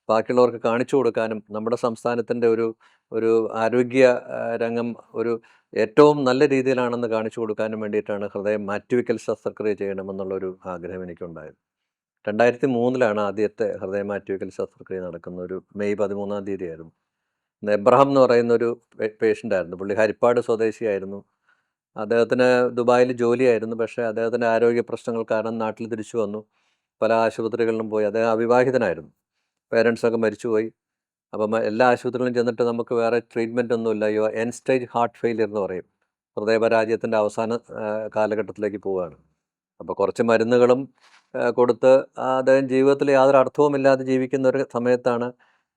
ബാക്കിയുള്ളവർക്ക് കാണിച്ചു കൊടുക്കാനും നമ്മുടെ സംസ്ഥാനത്തിൻ്റെ ഒരു ആരോഗ്യ രംഗം ഒരു ഏറ്റവും നല്ല രീതിയിലാണെന്ന് കാണിച്ചു കൊടുക്കാനും വേണ്ടിയിട്ടാണ് ഹൃദയം മാറ്റിവെക്കൽ ശസ്ത്രക്രിയ ചെയ്യണമെന്നുള്ളൊരു ആഗ്രഹം എനിക്കുണ്ടായത്. 2003 ആദ്യത്തെ ഹൃദയം മാറ്റിവെക്കൽ ശസ്ത്രക്രിയ നടക്കുന്ന ഒരു മെയ് 13 തീയതിയായിരുന്നു. എബ്രഹാം എന്ന് പറയുന്ന ഒരു പേഷ്യൻ്റ് ആയിരുന്നു. പുള്ളി ഹരിപ്പാട് സ്വദേശിയായിരുന്നു. അദ്ദേഹത്തിന് ദുബായിൽ ജോലിയായിരുന്നു. പക്ഷേ അദ്ദേഹത്തിൻ്റെ ആരോഗ്യ പ്രശ്നങ്ങൾ കാരണം നാട്ടിൽ തിരിച്ചു വന്നു. പല ആശുപത്രികളിലും പോയി. അദ്ദേഹം അവിവാഹിതനായിരുന്നു. പേരൻസൊക്കെ മരിച്ചുപോയി. അപ്പം എല്ലാ ആശുപത്രികളിലും ചെന്നിട്ട് നമുക്ക് വേറെ ട്രീറ്റ്മെൻ്റ് ഒന്നുമില്ല. എൻ സ്റ്റേജ് ഹാർട്ട് ഫെയിലിയർ എന്ന് പറയും. ഹൃദയപരാജയത്തിൻ്റെ അവസാന കാലഘട്ടത്തിലേക്ക് പോവുകയാണ്. അപ്പോൾ കുറച്ച് മരുന്നുകളും കൊടുത്ത് അദ്ദേഹം ജീവിതത്തിൽ യാതൊരു അർത്ഥവുമില്ലാതെ ജീവിക്കുന്ന ഒരു സമയത്താണ്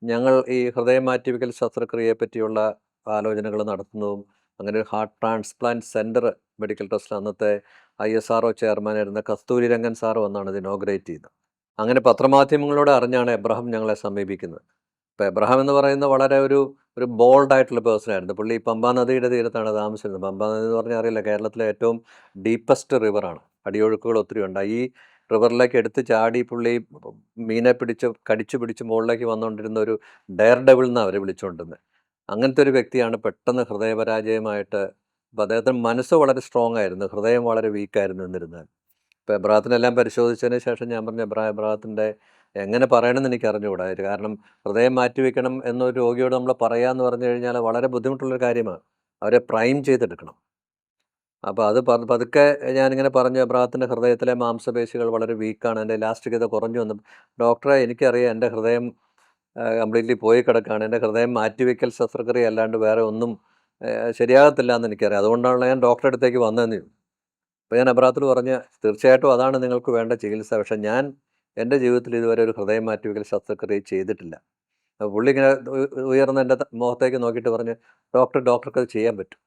ഞങ്ങൾ ഈ ഹൃദയം മാറ്റിവെക്കൽ ശസ്ത്രക്രിയയെ പറ്റിയുള്ള ആലോചനകൾ നടത്തുന്നതും അങ്ങനെ ഒരു ഹാർട്ട് ട്രാൻസ്പ്ലാന്റ് സെൻറ്റർ മെഡിക്കൽ ട്രസ്റ്റിൽ അന്നത്തെ ISRO ചെയർമാനായിരുന്ന കസ്തൂരി രംഗൻ സാറ് വന്നാണ് ഇത് ഇനോഗ്രേറ്റ് ചെയ്തത്. അങ്ങനെ പത്രമാധ്യമങ്ങളോട് അറിഞ്ഞാണ് എബ്രഹാം ഞങ്ങളെ സമീപിക്കുന്നത്. അപ്പോൾ എബ്രഹാം എന്ന് പറയുന്ന വളരെ ഒരു ബോൾഡായിട്ടുള്ള പേഴ്സൺ ആയിരുന്നു. പുള്ളി പമ്പാ നദിയുടെ തീരത്താണ് താമസിച്ചിരുന്നത്. പമ്പാ നദി എന്ന് പറഞ്ഞാൽ അറിയില്ല, കേരളത്തിലെ ഏറ്റവും ഡീപ്പസ്റ്റ് റിവറാണ്. അടിയൊഴുക്കുകൾ ഒത്തിരി ഉണ്ട്. ഈ റിവറിലേക്ക് എടുത്ത് ചാടി പുള്ളി മീനെ കടിച്ചു പിടിച്ച് മുകളിലേക്ക് വന്നുകൊണ്ടിരുന്ന ഒരു ഡെയർ ഡെവിൾ എന്നാണ് അവർ വിളിച്ചുകൊണ്ടിരുന്നത്. അങ്ങനത്തെ ഒരു വ്യക്തിയാണ് പെട്ടെന്ന് ഹൃദയപരാജയമായിട്ട്. അപ്പോൾ അദ്ദേഹത്തിന് മനസ്സ് വളരെ സ്ട്രോങ് ആയിരുന്നു, ഹൃദയം വളരെ വീക്കായിരുന്നു എന്നിരുന്നാൽ. ഇപ്പോൾ എബ്രഹാത്തിനെല്ലാം പരിശോധിച്ചതിന് ശേഷം ഞാൻ പറഞ്ഞു എബ്രഹാത്തിൻ്റെ എങ്ങനെ പറയണമെന്ന് എനിക്ക് അറിഞ്ഞുകൂടാ. കാരണം ഹൃദയം മാറ്റിവെക്കണം എന്നൊരു രോഗിയോട് നമ്മൾ പറയാമെന്ന് പറഞ്ഞു കഴിഞ്ഞാൽ വളരെ ബുദ്ധിമുട്ടുള്ളൊരു കാര്യമാണ്. അവരെ പ്രൈം ചെയ്തെടുക്കണം. അപ്പോൾ അത് പതുക്കെ ഞാനിങ്ങനെ പറഞ്ഞു എബ്രഹാത്തിൻ്റെ ഹൃദയത്തിലെ മാംസപേശികൾ വളരെ വീക്കാണ്, എൻ്റെ ഇലാസ്റ്റികത കുറഞ്ഞു വന്നു. ഡോക്ടറെ എനിക്കറിയാം എൻ്റെ ഹൃദയം കംപ്ലീറ്റ്ലി പോയി കിടക്കുകയാണ്, എൻ്റെ ഹൃദയം മാറ്റിവെക്കൽ ശസ്ത്രക്രിയ അല്ലാണ്ട് വേറെ ഒന്നും ശരിയാകത്തില്ല എന്ന് എനിക്കറിയാം, അതുകൊണ്ടാണല്ലോ ഞാൻ ഡോക്ടറെ അടുത്തേക്ക് വന്നതെന്ന് ചോദിച്ചു. അപ്പോൾ ഞാൻ എബ്രഹാത്തോട് പറഞ്ഞ് തീർച്ചയായിട്ടും അതാണ് നിങ്ങൾക്ക് വേണ്ട ചികിത്സ, പക്ഷേ ഞാൻ എൻ്റെ ജീവിതത്തിൽ ഇതുവരെ ഒരു ഹൃദയം മാറ്റിവെക്കൽ ശസ്ത്രക്രിയ ചെയ്തിട്ടില്ല. അപ്പോൾ പുള്ളി ഇങ്ങനെ ഉയർന്ന് എൻ്റെ മുഖത്തേക്ക് നോക്കിയിട്ട് പറഞ്ഞ് ഡോക്ടർക്ക് അത് ചെയ്യാൻ പറ്റും.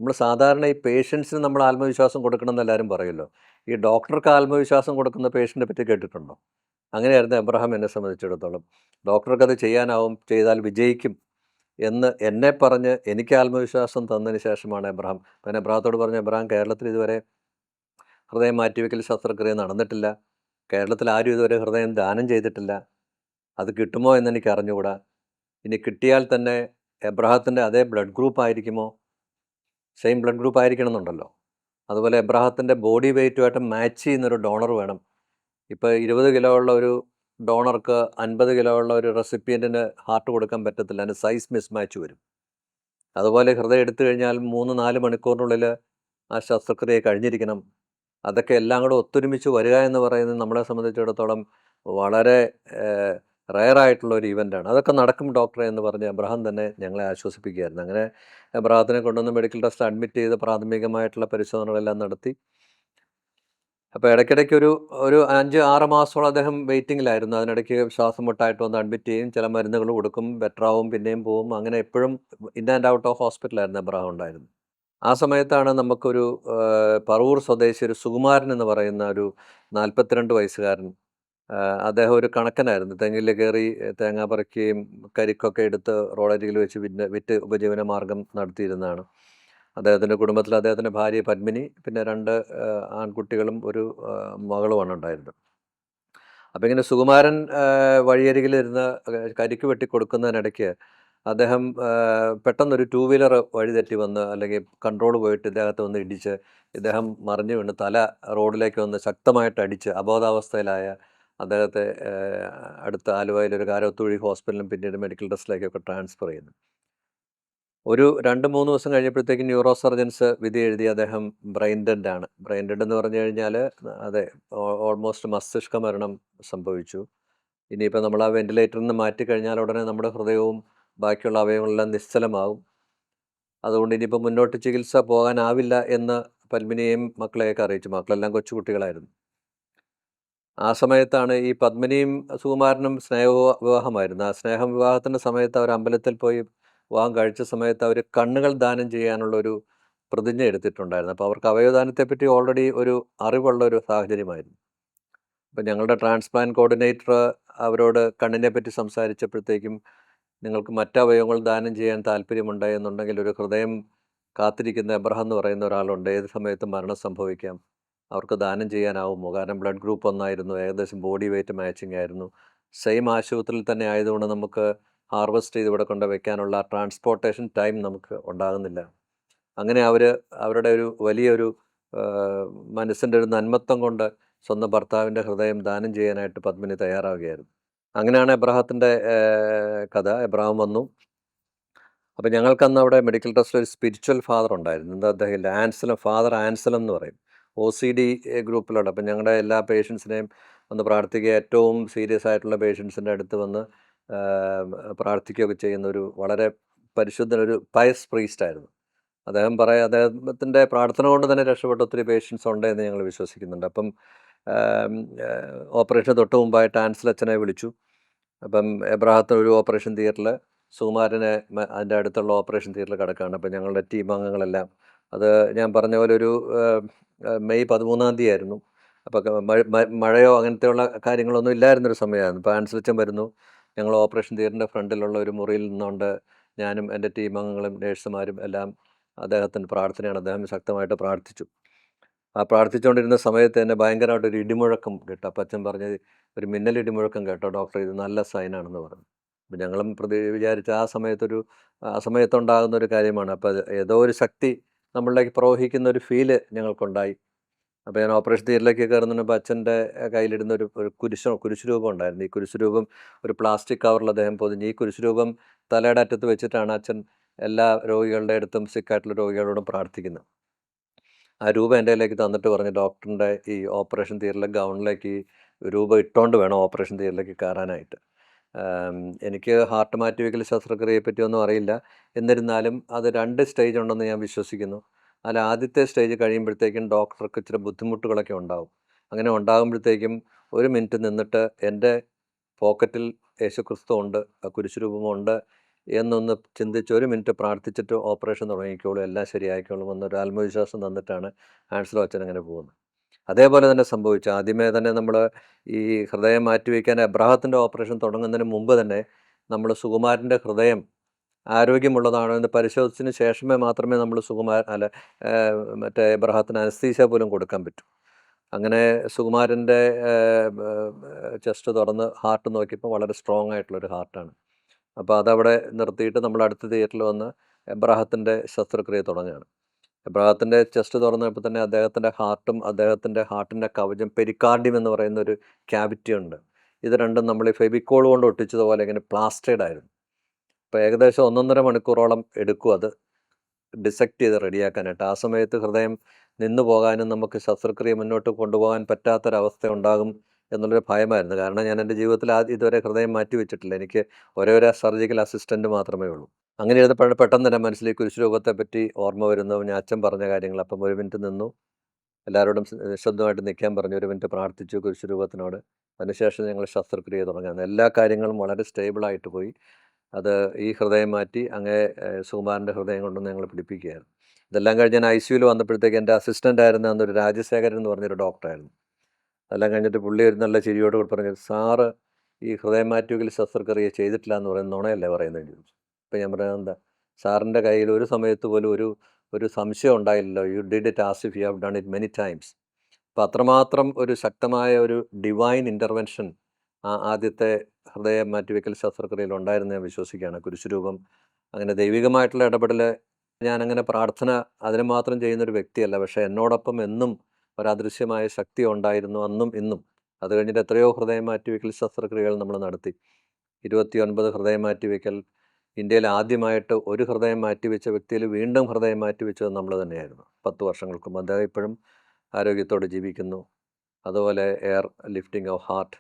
നമ്മൾ സാധാരണ ഈ പേഷ്യൻസിന് നമ്മൾ ആത്മവിശ്വാസം കൊടുക്കണമെന്ന് എല്ലാവരും പറയുമല്ലോ. ഈ ഡോക്ടർക്ക് ആത്മവിശ്വാസം കൊടുക്കുന്ന പേഷ്യൻറ്റിനെ പറ്റി കേട്ടിട്ടുണ്ടോ? അങ്ങനെയായിരുന്നു എബ്രഹാം എന്നെ സംബന്ധിച്ചിടത്തോളം. ഡോക്ടർക്കത് ചെയ്യാനാവും, ചെയ്താൽ വിജയിക്കും എന്ന് എന്നെ പറഞ്ഞ് എനിക്ക് ആത്മവിശ്വാസം തന്നതിന് ശേഷമാണ് എബ്രഹാം. ഞാൻ എബ്രഹാത്തോട് പറഞ്ഞു, എബ്രഹാം കേരളത്തിൽ ഇതുവരെ ഹൃദയം മാറ്റിവെക്കൽ ശസ്ത്രക്രിയ നടന്നിട്ടില്ല, കേരളത്തിൽ ആരും ഇതുവരെ ഹൃദയം ദാനം ചെയ്തിട്ടില്ല, അത് കിട്ടുമോ എന്നെനിക്ക് അറിഞ്ഞുകൂടാ. ഇനി കിട്ടിയാൽ തന്നെ എബ്രഹാത്തിൻ്റെ അതേ ബ്ലഡ് ഗ്രൂപ്പ് ആയിരിക്കുമോ? സെയിം ബ്ലഡ് ഗ്രൂപ്പ് ആയിരിക്കണം എന്നുണ്ടല്ലോ. അതുപോലെ എബ്രഹാത്തിൻ്റെ ബോഡി വെയ്റ്റുമായിട്ട് മാച്ച് ചെയ്യുന്നൊരു ഡോണർ വേണം. ഇപ്പോൾ 20 കിലോ ഉള്ള ഒരു ഡോണർക്ക് 50 കിലോ ഉള്ള ഒരു റെസിപ്പിയൻറ്റിന് ഹാർട്ട് കൊടുക്കാൻ പറ്റത്തില്ല, അതിന് സൈസ് മിസ്മാച്ച് വരും. അതുപോലെ ഹൃദയം എടുത്തു കഴിഞ്ഞാൽ 3-4 മണിക്കൂറിനുള്ളിൽ ആ ശസ്ത്രക്രിയ കഴിഞ്ഞിരിക്കണം. അതൊക്കെ എല്ലാം കൂടെ ഒത്തൊരുമിച്ച് വരിക എന്ന് പറയുന്നത് നമ്മളെ സംബന്ധിച്ചിടത്തോളം വളരെ റയറായിട്ടുള്ള ഒരു ഇവൻ്റാണ്. അതൊക്കെ നടക്കും ഡോക്ടറെ എന്ന് പറഞ്ഞ് എബ്രഹാം തന്നെ ഞങ്ങളെ ആശ്വസിപ്പിക്കുകയായിരുന്നു. അങ്ങനെ എബ്രഹാത്തിനെ കൊണ്ടുവന്ന് മെഡിക്കൽ ടെസ്റ്റ് അഡ്മിറ്റ് ചെയ്ത് പ്രാഥമികമായിട്ടുള്ള പരിശോധനകളെല്ലാം നടത്തി. അപ്പോൾ ഇടയ്ക്കിടയ്ക്ക് ഒരു 5-6 മാസത്തോളം അദ്ദേഹം വെയിറ്റിങ്ങിലായിരുന്നു. അതിനിടയ്ക്ക് ശ്വാസം മുട്ടായിട്ട് വന്ന് അഡ്മിറ്റ് ചെയ്യും, ചില മരുന്നുകൾ കൊടുക്കും, ബെറ്ററാവും, പിന്നെയും പോവും. അങ്ങനെ എപ്പോഴും ഇൻ ആൻഡ് ഔട്ട് ഓഫ് ഹോസ്പിറ്റലായിരുന്നു എബ്രഹാം ഉണ്ടായിരുന്നു. ആ സമയത്താണ് നമുക്കൊരു പറവൂർ സ്വദേശി ഒരു സുകുമാരൻ എന്ന് പറയുന്ന ഒരു 42 വയസ്സുകാരൻ, അദ്ദേഹം ഒരു കണക്കനായിരുന്നു. തെങ്ങിൽ കയറി തേങ്ങ പറിക്കുകയും കരിക്കൊക്കെ എടുത്ത് റോഡരികിൽ വെച്ച് വിറ്റ് ഉപജീവന മാർഗം നടത്തിയിരുന്നതാണ്. അദ്ദേഹത്തിൻ്റെ കുടുംബത്തിൽ അദ്ദേഹത്തിൻ്റെ ഭാര്യ പത്മിനി, പിന്നെ 2 ആൺകുട്ടികളും ഒരു മകളുമാണ് ഉണ്ടായിരുന്നത്. അപ്പോൾ ഇങ്ങനെ സുകുമാരൻ വഴിയരികിലിരുന്ന് കരിക്ക് വെട്ടി കൊടുക്കുന്നതിനിടയ്ക്ക് അദ്ദേഹം പെട്ടെന്നൊരു 2 വീലർ വഴിതെറ്റി വന്ന്, അല്ലെങ്കിൽ കൺട്രോൾ പോയിട്ട് ഇദ്ദേഹത്തെ ഒന്ന് ഇടിച്ച് ഇദ്ദേഹം മറിഞ്ഞു വീണ് തല റോഡിലേക്ക് വന്ന് ശക്തമായിട്ട് അടിച്ച് അബോധാവസ്ഥയിലായ അദ്ദേഹത്തെ അടുത്ത ആലുവയിലൊരു കാരത്തുഴി ഹോസ്പിറ്റലിലും പിന്നീട് മെഡിക്കൽ ടെസ്റ്റിലേക്കൊക്കെ ട്രാൻസ്ഫർ ചെയ്യുന്നു. ഒരു 2-3 ദിവസം കഴിഞ്ഞപ്പോഴത്തേക്കും ന്യൂറോ സർജൻസ് വിധി എഴുതി അദ്ദേഹം ബ്രെയിൻ ഡെഡ് ആണ്. ബ്രെയിൻ ഡെഡ് എന്ന് പറഞ്ഞു കഴിഞ്ഞാൽ അതെ, ഓൾമോസ്റ്റ് മസ്തിഷ്ക മരണം സംഭവിച്ചു. ഇനിയിപ്പോൾ നമ്മൾ ആ വെന്റിലേറ്ററിൽ നിന്ന് മാറ്റിക്കഴിഞ്ഞാൽ ഉടനെ നമ്മുടെ ഹൃദയവും ബാക്കിയുള്ള അവയവങ്ങളെല്ലാം നിശ്ചലമാവും. അതുകൊണ്ട് ഇനിയിപ്പോൾ മുന്നോട്ട് ചികിത്സ പോകാനാവില്ല എന്ന് പത്മിനിയെയും മക്കളെയൊക്കെ അറിയിച്ചു. മക്കളെല്ലാം കൊച്ചുകുട്ടികളായിരുന്നു. ആ സമയത്താണ് ഈ പത്മിനിയും സുകുമാരനും വിവാഹമായിരുന്നു. ആ സ്നേഹം വിവാഹത്തിൻ്റെ സമയത്ത് അവർ അമ്പലത്തിൽ പോയി വിവാഹം കഴിച്ച സമയത്ത് അവർ കണ്ണുകൾ ദാനം ചെയ്യാനുള്ളൊരു പ്രതിജ്ഞ എടുത്തിട്ടുണ്ടായിരുന്നു. അപ്പോൾ അവർക്ക് അവയവദാനത്തെപ്പറ്റി ഓൾറെഡി ഒരു അറിവുള്ള ഒരു സാഹചര്യമായിരുന്നു. അപ്പം ഞങ്ങളുടെ ട്രാൻസ്പ്ലാന്റ് കോർഡിനേറ്റർ അവരോട് കണ്ണിനെ പറ്റി സംസാരിച്ചപ്പോഴത്തേക്കും, നിങ്ങൾക്ക് മറ്റ് അവയവങ്ങൾ ദാനം ചെയ്യാൻ താല്പര്യമുണ്ട് എന്നുണ്ടെങ്കിൽ ഒരു ഹൃദയം കാത്തിരിക്കുന്ന എബ്രഹാം എന്ന് പറയുന്ന ഒരാളുണ്ട്, ഏത് സമയത്തും മരണം സംഭവിക്കാം, അവർക്ക് ദാനം ചെയ്യാനാവുമോ? കാരണം ബ്ലഡ് ഗ്രൂപ്പ് ഒന്നായിരുന്നു, ഏകദേശം ബോഡി വെയ്റ്റ് മാച്ചിങ് ആയിരുന്നു, സെയിം ആശുപത്രിയിൽ തന്നെ ആയതുകൊണ്ട് നമുക്ക് ഹാർവെസ്റ്റ് ചെയ്ത് ഇവിടെ കൊണ്ട് വെക്കാനുള്ള ട്രാൻസ്പോർട്ടേഷൻ ടൈം നമുക്ക് ഉണ്ടാകുന്നില്ല. അങ്ങനെ അവരുടെ ഒരു വലിയൊരു മനസ്സിൻ്റെ ഒരു നന്മത്വം കൊണ്ട് സ്വന്തം ഭർത്താവിൻ്റെ ഹൃദയം ദാനം ചെയ്യാനായിട്ട് പത്മിനി തയ്യാറാവുകയായിരുന്നു. അങ്ങനെയാണ് എബ്രഹാത്തിൻ്റെ കഥ. എബ്രഹാം വന്നു. അപ്പം ഞങ്ങൾക്കന്ന് അവിടെ മെഡിക്കൽ ട്രസ്റ്റിൽ ഒരു സ്പിരിച്വൽ ഫാദർ ഉണ്ടായിരുന്നു. എന്താ അദ്ദേഹം ആൻസലം, ഫാദർ ആൻസലം എന്ന് പറയും. OCD ഗ്രൂപ്പിലുണ്ട്. അപ്പം ഞങ്ങളുടെ എല്ലാ പേഷ്യൻസിനെയും ഒന്ന് പ്രാർത്ഥിക്കുക, ഏറ്റവും സീരിയസ് ആയിട്ടുള്ള പേഷ്യൻസിൻ്റെ അടുത്ത് വന്ന് പ്രാർത്ഥിക്കുകയൊക്കെ ചെയ്യുന്ന ഒരു വളരെ പരിശുദ്ധനൊരു പയസ് പ്രീസ്റ്റായിരുന്നു അദ്ദേഹത്തിൻ്റെ പ്രാർത്ഥന കൊണ്ട് തന്നെ രക്ഷപ്പെട്ട ഒത്തിരി പേഷ്യൻസ് ഉണ്ട് എന്ന് ഞങ്ങൾ വിശ്വസിക്കുന്നുണ്ട്. അപ്പം ഓപ്പറേഷന് തൊട്ട് മുമ്പായിട്ട് ആൻസൽ അച്ഛനെ വിളിച്ചു. അപ്പം എബ്രഹാത്തിന് ഒരു ഓപ്പറേഷൻ തിയേറ്ററിൽ, സുകുമാരനെ അതിൻ്റെ അടുത്തുള്ള ഓപ്പറേഷൻ തിയേറ്ററിൽ കിടക്കുകയാണ്. അപ്പം ഞങ്ങളുടെ ടീം അംഗങ്ങളെല്ലാം, അത് ഞാൻ പറഞ്ഞ പോലെ ഒരു മെയ് 13-ാം തീയതി ആയിരുന്നു. അപ്പോൾ മഴയോ അങ്ങനത്തെയുള്ള കാര്യങ്ങളൊന്നും ഇല്ലായിരുന്നൊരു സമയമായിരുന്നു. അപ്പോൾ ആൻസൽ അച്ഛൻ വരുന്നു. ഞങ്ങൾ ഓപ്പറേഷൻ തിയേറ്ററിൻ്റെ ഫ്രണ്ടിലുള്ള ഒരു മുറിയിൽ നിന്നുകൊണ്ട് ഞാനും എൻ്റെ ടീം അംഗങ്ങളും നേഴ്സുമാരും എല്ലാം അദ്ദേഹത്തിൻ്റെ പ്രാർത്ഥനയാണ്. അദ്ദേഹം ശക്തമായിട്ട് പ്രാർത്ഥിച്ചു. ആ പ്രാർത്ഥിച്ചുകൊണ്ടിരുന്ന സമയത്ത് തന്നെ ഭയങ്കരമായിട്ടൊരു ഇടിമുഴക്കം കേട്ടു. അപ്പം അച്ഛൻ പറഞ്ഞത്, ഒരു മിന്നൽ ഇടിമുഴക്കം കേട്ടോ ഡോക്ടർ, ഇത് നല്ല സൈനാണെന്ന് പറഞ്ഞു. അപ്പം ഞങ്ങളും വിചാരിച്ച ആ സമയത്തുണ്ടാകുന്ന ഒരു കാര്യമാണ്. അപ്പോൾ ഏതോ ഒരു ശക്തി നമ്മളിലേക്ക് പ്രവഹിക്കുന്ന ഒരു ഫീല് ഞങ്ങൾക്കുണ്ടായി. അപ്പോൾ ഞാൻ ഓപ്പറേഷൻ തിയേറ്ററിലേക്ക് കയറുന്നപ്പോൾ അച്ഛൻ്റെ കയ്യിലിടുന്ന ഒരു കുരിശ് രൂപം ഉണ്ടായിരുന്നു. ഈ കുരിശ് രൂപം ഒരു പ്ലാസ്റ്റിക് കവറിൽ അദ്ദേഹം പൊതിഞ്ഞ്, ഈ കുരിശ് രൂപം തലയുടെ അറ്റത്ത് വെച്ചിട്ടാണ് അച്ഛൻ എല്ലാ രോഗികളുടെ അടുത്തും, സിക്കായിട്ടുള്ള രോഗികളോടും പ്രാർത്ഥിക്കുന്നത്. ആ രൂപം എൻ്റെ കയ്യിലേക്ക് തന്നിട്ട് പറഞ്ഞു, ഡോക്ടറിൻ്റെ ഈ ഓപ്പറേഷൻ തിയേറ്ററിലെ ഗൗണിലേക്ക് ഈ രൂപം ഇട്ടുകൊണ്ട് വേണം ഓപ്പറേഷൻ തിയേറ്ററിലേക്ക് കയറാനായിട്ട്. എനിക്ക് ഹാർട്ട് മാറ്റിവെക്കൽ ശസ്ത്രക്രിയയെ പറ്റിയൊന്നും അറിയില്ല. എന്നിരുന്നാലും അത് 2 സ്റ്റേജ് ഉണ്ടെന്ന് ഞാൻ വിശ്വസിക്കുന്നു. അതിൽ ആദ്യത്തെ സ്റ്റേജ് കഴിയുമ്പോഴത്തേക്കും ഡോക്ടർക്ക് ഇച്ചിരി ബുദ്ധിമുട്ടുകളൊക്കെ ഉണ്ടാവും. അങ്ങനെ ഉണ്ടാകുമ്പോഴത്തേക്കും 1 മിനിറ്റ് നിന്നിട്ട് എൻ്റെ പോക്കറ്റിൽ യേശുക്രിസ്തു ഉണ്ട്, കുരിശുരൂപമുണ്ട് എന്നൊന്ന് ചിന്തിച്ച് 1 മിനിറ്റ് പ്രാർത്ഥിച്ചിട്ട് ഓപ്പറേഷൻ തുടങ്ങിക്കോളും, എല്ലാം ശരിയായിക്കോളും എന്നൊരു ആത്മവിശ്വാസം തന്നിട്ടാണ് ആൻസലോ അച്ഛൻ അങ്ങനെ പോകുന്നത്. അതേപോലെ തന്നെ സംഭവിച്ചു. ആദ്യമേ തന്നെ നമ്മൾ ഈ ഹൃദയം മാറ്റിവെക്കാൻ എബ്രഹാത്തിൻ്റെ ഓപ്പറേഷൻ തുടങ്ങുന്നതിന് മുമ്പ് തന്നെ നമ്മൾ സുകുമാരൻ്റെ ഹൃദയം ആരോഗ്യമുള്ളതാണോ എന്ന് പരിശോധിച്ചതിന് ശേഷമേ മാത്രമേ നമ്മൾ മറ്റേ എബ്രഹാത്തിന് അനസ്തീഷ്യ പോലും കൊടുക്കാൻ പറ്റൂ. അങ്ങനെ സുകുമാരൻ്റെ ചെസ്റ്റ് തുറന്ന് ഹാർട്ട് നോക്കിയപ്പോൾ വളരെ സ്ട്രോങ് ആയിട്ടുള്ളൊരു ഹാർട്ടാണ്. അപ്പോൾ അതവിടെ നിർത്തിയിട്ട് നമ്മൾ അടുത്ത തിയേറ്ററിൽ വന്ന് എബ്രഹാത്തിൻ്റെ ശസ്ത്രക്രിയ തുടങ്ങുകയാണ്. എബ്രഹാത്തിൻ്റെ ചെസ്റ്റ് തുറന്നപ്പോൾ തന്നെ അദ്ദേഹത്തിൻ്റെ ഹാർട്ടും അദ്ദേഹത്തിൻ്റെ ഹാർട്ടിൻ്റെ കവചം, പെരിക്കാർഡിയം എന്ന് പറയുന്ന ഒരു ക്യാവിറ്റി ഉണ്ട്. ഇത് രണ്ടും നമ്മൾ ഈ ഫെവിക്കോൾ കൊണ്ട് ഒട്ടിച്ചതുപോലെ ഇങ്ങനെ പ്ലാസ്റ്റേഡ് ആയിരുന്നു. അപ്പോൾ ഏകദേശം 1.5 മണിക്കൂറോളം എടുക്കും അത് ഡിസെക്റ്റ് ചെയ്ത് റെഡിയാക്കാനായിട്ട്. ആ സമയത്ത് ഹൃദയം നിന്നു പോകാനും നമുക്ക് ശസ്ത്രക്രിയ മുന്നോട്ട് കൊണ്ടുപോകാൻ പറ്റാത്തൊരവസ്ഥ ഉണ്ടാകും എന്നുള്ളൊരു ഭയമായിരുന്നു. കാരണം ഞാൻ എൻ്റെ ജീവിതത്തിൽ ഇതുവരെ ഹൃദയം മാറ്റി വെച്ചിട്ടില്ല. എനിക്ക് ഒരേ ഒരു സർജിക്കൽ അസിസ്റ്റൻറ്റ് മാത്രമേ ഉള്ളൂ. അങ്ങനെ ഇരുന്നപ്പോൾ പെട്ടെന്ന് തന്നെ മനസ്സിൽ ഈ കുരിശുരൂപത്തെ പറ്റി ഓർമ്മ വരുന്നു. ഞാൻ അച്ഛൻ പറഞ്ഞ കാര്യങ്ങൾ. അപ്പം 1 മിനിറ്റ് നിന്നു, എല്ലാവരോടും നിശബ്ദമായിട്ട് നിൽക്കാൻ പറഞ്ഞു. 1 മിനിറ്റ് പ്രാർത്ഥിച്ചു കുരിശുരൂപത്തിനോട്. അതിനുശേഷം ഞങ്ങൾ ശസ്ത്രക്രിയ തുടങ്ങുകയാണ്. എല്ലാ കാര്യങ്ങളും വളരെ സ്റ്റേബിളായിട്ട് പോയി. അത് ഈ ഹൃദയം മാറ്റി അങ്ങേ സുകുമാരൻ്റെ ഹൃദയം കൊണ്ടൊന്ന് ഞങ്ങൾ പിടിപ്പിക്കുകയായിരുന്നു. ഇതെല്ലാം കഴിഞ്ഞ് ഞാൻ ICUവിൽ വന്നപ്പോഴത്തേക്ക് എൻ്റെ അസിസ്റ്റൻ്റ് ആയിരുന്ന അന്നൊരു രാജശേഖരൻ എന്ന് പറഞ്ഞൊരു ഡോക്ടറായിരുന്നു. അതെല്ലാം കഴിഞ്ഞിട്ട് പുള്ളി ഒരു നല്ല ചിരിയോട് പറഞ്ഞു, സാറ് ഈ ഹൃദയം മാറ്റിവെക്കൽ ശസ്ത്രക്രിയ ചെയ്തിട്ടില്ല എന്ന് പറയുന്നത് നുണയല്ലേ പറയുന്നത് ചോദിച്ചു. അപ്പോൾ ഞാൻ പറയുന്നത്, എന്താ സാറിൻ്റെ കയ്യിൽ ഒരു സമയത്ത് പോലും ഒരു സംശയം ഉണ്ടായില്ലല്ലോ, you did it as if you have done it many times. അപ്പോൾ അത്രമാത്രം ഒരു ശക്തമായ ഒരു ഡിവൈൻ ഇൻ്റർവെൻഷൻ ആദ്യത്തെ ഹൃദയം മാറ്റിവെക്കൽ ശസ്ത്രക്രിയയിൽ ഉണ്ടായിരുന്നു ഞാൻ വിശ്വസിക്കുകയാണ്. കുരിശുരൂപം അങ്ങനെ ദൈവികമായിട്ടുള്ള ഇടപെടൽ, ഞാനങ്ങനെ പ്രാർത്ഥന അതിന് മാത്രം ചെയ്യുന്നൊരു വ്യക്തിയല്ല. പക്ഷേ എന്നോടൊപ്പം എന്നും ഒരദൃശ്യമായ ശക്തി ഉണ്ടായിരുന്നു, അന്നും ഇന്നും. അത് കഴിഞ്ഞിട്ട് എത്രയോ ഹൃദയം മാറ്റിവെക്കൽ ശസ്ത്രക്രിയകൾ നമ്മൾ നടത്തി. 29 ഹൃദയം മാറ്റിവെക്കൽ. ഇന്ത്യയിൽ ആദ്യമായിട്ട് ഒരു ഹൃദയം മാറ്റിവെച്ച വ്യക്തിയിൽ വീണ്ടും ഹൃദയം മാറ്റിവെച്ചത് നമ്മൾ തന്നെയായിരുന്നു 10 വർഷങ്ങൾക്ക് മുമ്പ്. അദ്ദേഹം ഇപ്പോഴും ആരോഗ്യത്തോടെ ജീവിക്കുന്നു. അതുപോലെ എയർ ലിഫ്റ്റിംഗ് ഓഫ് ഹാർട്ട്,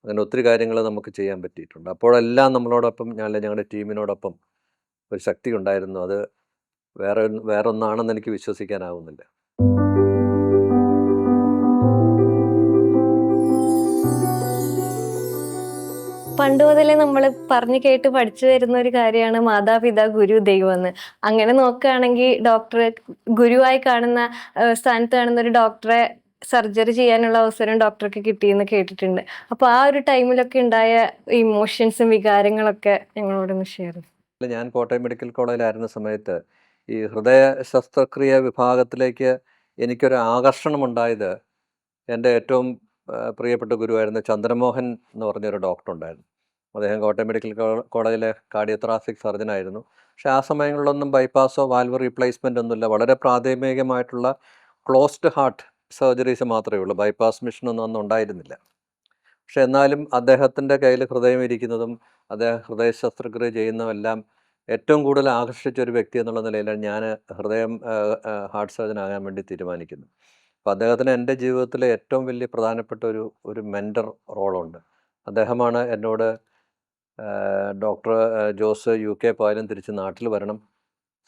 അങ്ങനെ ഒത്തിരി കാര്യങ്ങൾ നമുക്ക് ചെയ്യാൻ പറ്റിയിട്ടുണ്ട്. അപ്പോഴെല്ലാം നമ്മളോടൊപ്പം ഞങ്ങളുടെ ടീമിനോടൊപ്പം ഒരു ശക്തി ഉണ്ടായിരുന്നു. അത് വേറൊന്നാണെന്ന് എനിക്ക് വിശ്വസിക്കാനാവുന്നില്ല.
പണ്ട് മുതലേ നമ്മൾ പറഞ്ഞു കേട്ട് പഠിച്ചു വരുന്ന ഒരു കാര്യമാണ് മാതാപിതാ ഗുരു ദൈവം എന്ന്. അങ്ങനെ നോക്കുകയാണെങ്കിൽ ഡോക്ടറെ ഗുരുവായി കാണുന്ന സ്ഥാനത്ത് കാണുന്ന ഒരു ഡോക്ടറെ സർജറി ചെയ്യാനുള്ള അവസരം ഡോക്ടർക്ക് കിട്ടിയെന്ന് കേട്ടിട്ടുണ്ട്. അപ്പൊ ആ ഒരു ടൈമിലൊക്കെ ഉണ്ടായ ഇമോഷൻസും വികാരങ്ങളൊക്കെ ഞങ്ങളോടൊന്ന് ഷെയർ ചെയ്യും.
ഞാൻ കോട്ടയം മെഡിക്കൽ കോളേജിലായിരുന്ന സമയത്ത് ഈ ഹൃദയ ശസ്ത്രക്രിയ വിഭാഗത്തിലേക്ക് എനിക്കൊരു ആകർഷണമുണ്ടായത് എൻ്റെ ഏറ്റവും പ്രിയപ്പെട്ട ഗുരുവായിരുന്ന ചന്ദ്രമോഹൻ എന്ന് പറഞ്ഞൊരു ഡോക്ടർ ഉണ്ടായിരുന്നു. അദ്ദേഹം കോട്ടയം മെഡിക്കൽ കോളേജിലെ കാർഡിയോതൊറാസിക് സർജനായിരുന്നു. പക്ഷേ ആ സമയങ്ങളിലൊന്നും ബൈപ്പാസോ വാൽവ് റീപ്ലേസ്മെൻ്റ് ഒന്നുമില്ല. വളരെ പ്രാഥമികമായിട്ടുള്ള ക്ലോസ്ഡ് ഹാർട്ട് സർജറീസ് മാത്രമേ ഉള്ളൂ. ബൈപ്പാസ് മിഷനൊന്നും അന്ന് ഉണ്ടായിരുന്നില്ല. പക്ഷെ എന്നാലും അദ്ദേഹത്തിൻ്റെ കയ്യിൽ ഹൃദയം ഇരിക്കുന്നതും അദ്ദേഹം ഹൃദയ ശസ്ത്രക്രിയ ചെയ്യുന്നതെല്ലാം ഏറ്റവും കൂടുതൽ ആകർഷിച്ച ഒരു വ്യക്തി എന്നുള്ള നിലയിലാണ് ഞാൻ ഹാർട്ട് സർജൻ ആകാൻ വേണ്ടി തീരുമാനിക്കുന്നത്. അപ്പോൾ അദ്ദേഹത്തിന് എൻ്റെ ജീവിതത്തിലെ ഏറ്റവും വലിയ പ്രധാനപ്പെട്ട ഒരു മെൻറ്റർ റോളുണ്ട്. അദ്ദേഹമാണ് എന്നോട് ഡോക്ടർ ജോസ് UK പോയാലും തിരിച്ച് നാട്ടിൽ വരണം,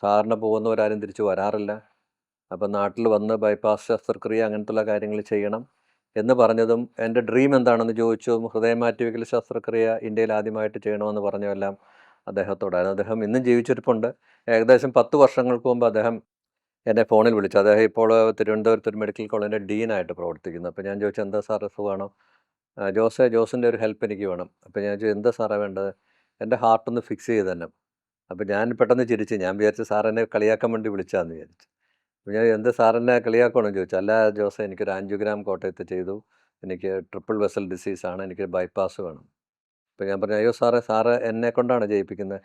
സാറിന് പോകുന്നവരാരും തിരിച്ച് വരാറില്ല, അപ്പം നാട്ടിൽ വന്ന് ബൈപ്പാസ് ശസ്ത്രക്രിയ അങ്ങനത്തുള്ള കാര്യങ്ങൾ ചെയ്യണം എന്ന് പറഞ്ഞതും, എൻ്റെ ഡ്രീം എന്താണെന്ന് ചോദിച്ചതും, ഹൃദയം മാറ്റിവെക്കൽ ശസ്ത്രക്രിയ ഇന്ത്യയിൽ ആദ്യമായിട്ട് ചെയ്യണമെന്ന് പറഞ്ഞതെല്ലാം അദ്ദേഹത്തോടായിരുന്നു. അദ്ദേഹം ഇന്നും ജീവിച്ചിരിപ്പുണ്ട്. ഏകദേശം 10 വർഷങ്ങൾക്ക് മുമ്പ് അദ്ദേഹം എന്നെ ഫോണിൽ വിളിച്ചു. അദ്ദേഹം ഇപ്പോൾ തിരുവനന്തപുരത്ത് ഒരു മെഡിക്കൽ കോളേജിൻ്റെ ഡീനായിട്ട് പ്രവർത്തിക്കുന്നു. അപ്പോൾ ഞാൻ ചോദിച്ചു, എന്താ സാർ സുഖമാണോ? ജോസിൻ്റെ ഒരു ഹെൽപ്പ് എനിക്ക് വേണം. അപ്പോൾ ഞാൻ ചോദിച്ചു, എന്താ സാറേ വേണ്ടത്? എൻ്റെ ഹാർട്ടൊന്ന് ഫിക്സ് ചെയ്ത് തന്നെ. അപ്പോൾ ഞാൻ പെട്ടെന്ന് ചിരിച്ചു. ഞാൻ വിചാരിച്ചു സാർ എന്നെ കളിയാക്കാൻ വേണ്ടി വിളിച്ചാന്ന് വിചാരിച്ചു. അപ്പോൾ ഞാൻ എന്താ സാറിനെ കളിയാക്കണമെന്ന് ചോദിച്ചു. അല്ല ജോസെ, എനിക്കൊരു ആൻജിയോഗ്രാം കോട്ടയത്ത് ചെയ്തു, എനിക്ക് ട്രിപ്പിൾ വെസൽ ഡിസീസാണ്, എനിക്ക് ബൈപ്പാസ് വേണം. അപ്പോൾ ഞാൻ പറഞ്ഞു, അയ്യോ സാറ് എന്നെ കൊണ്ടാണ് ചെയ്യിപ്പിക്കുന്നത്.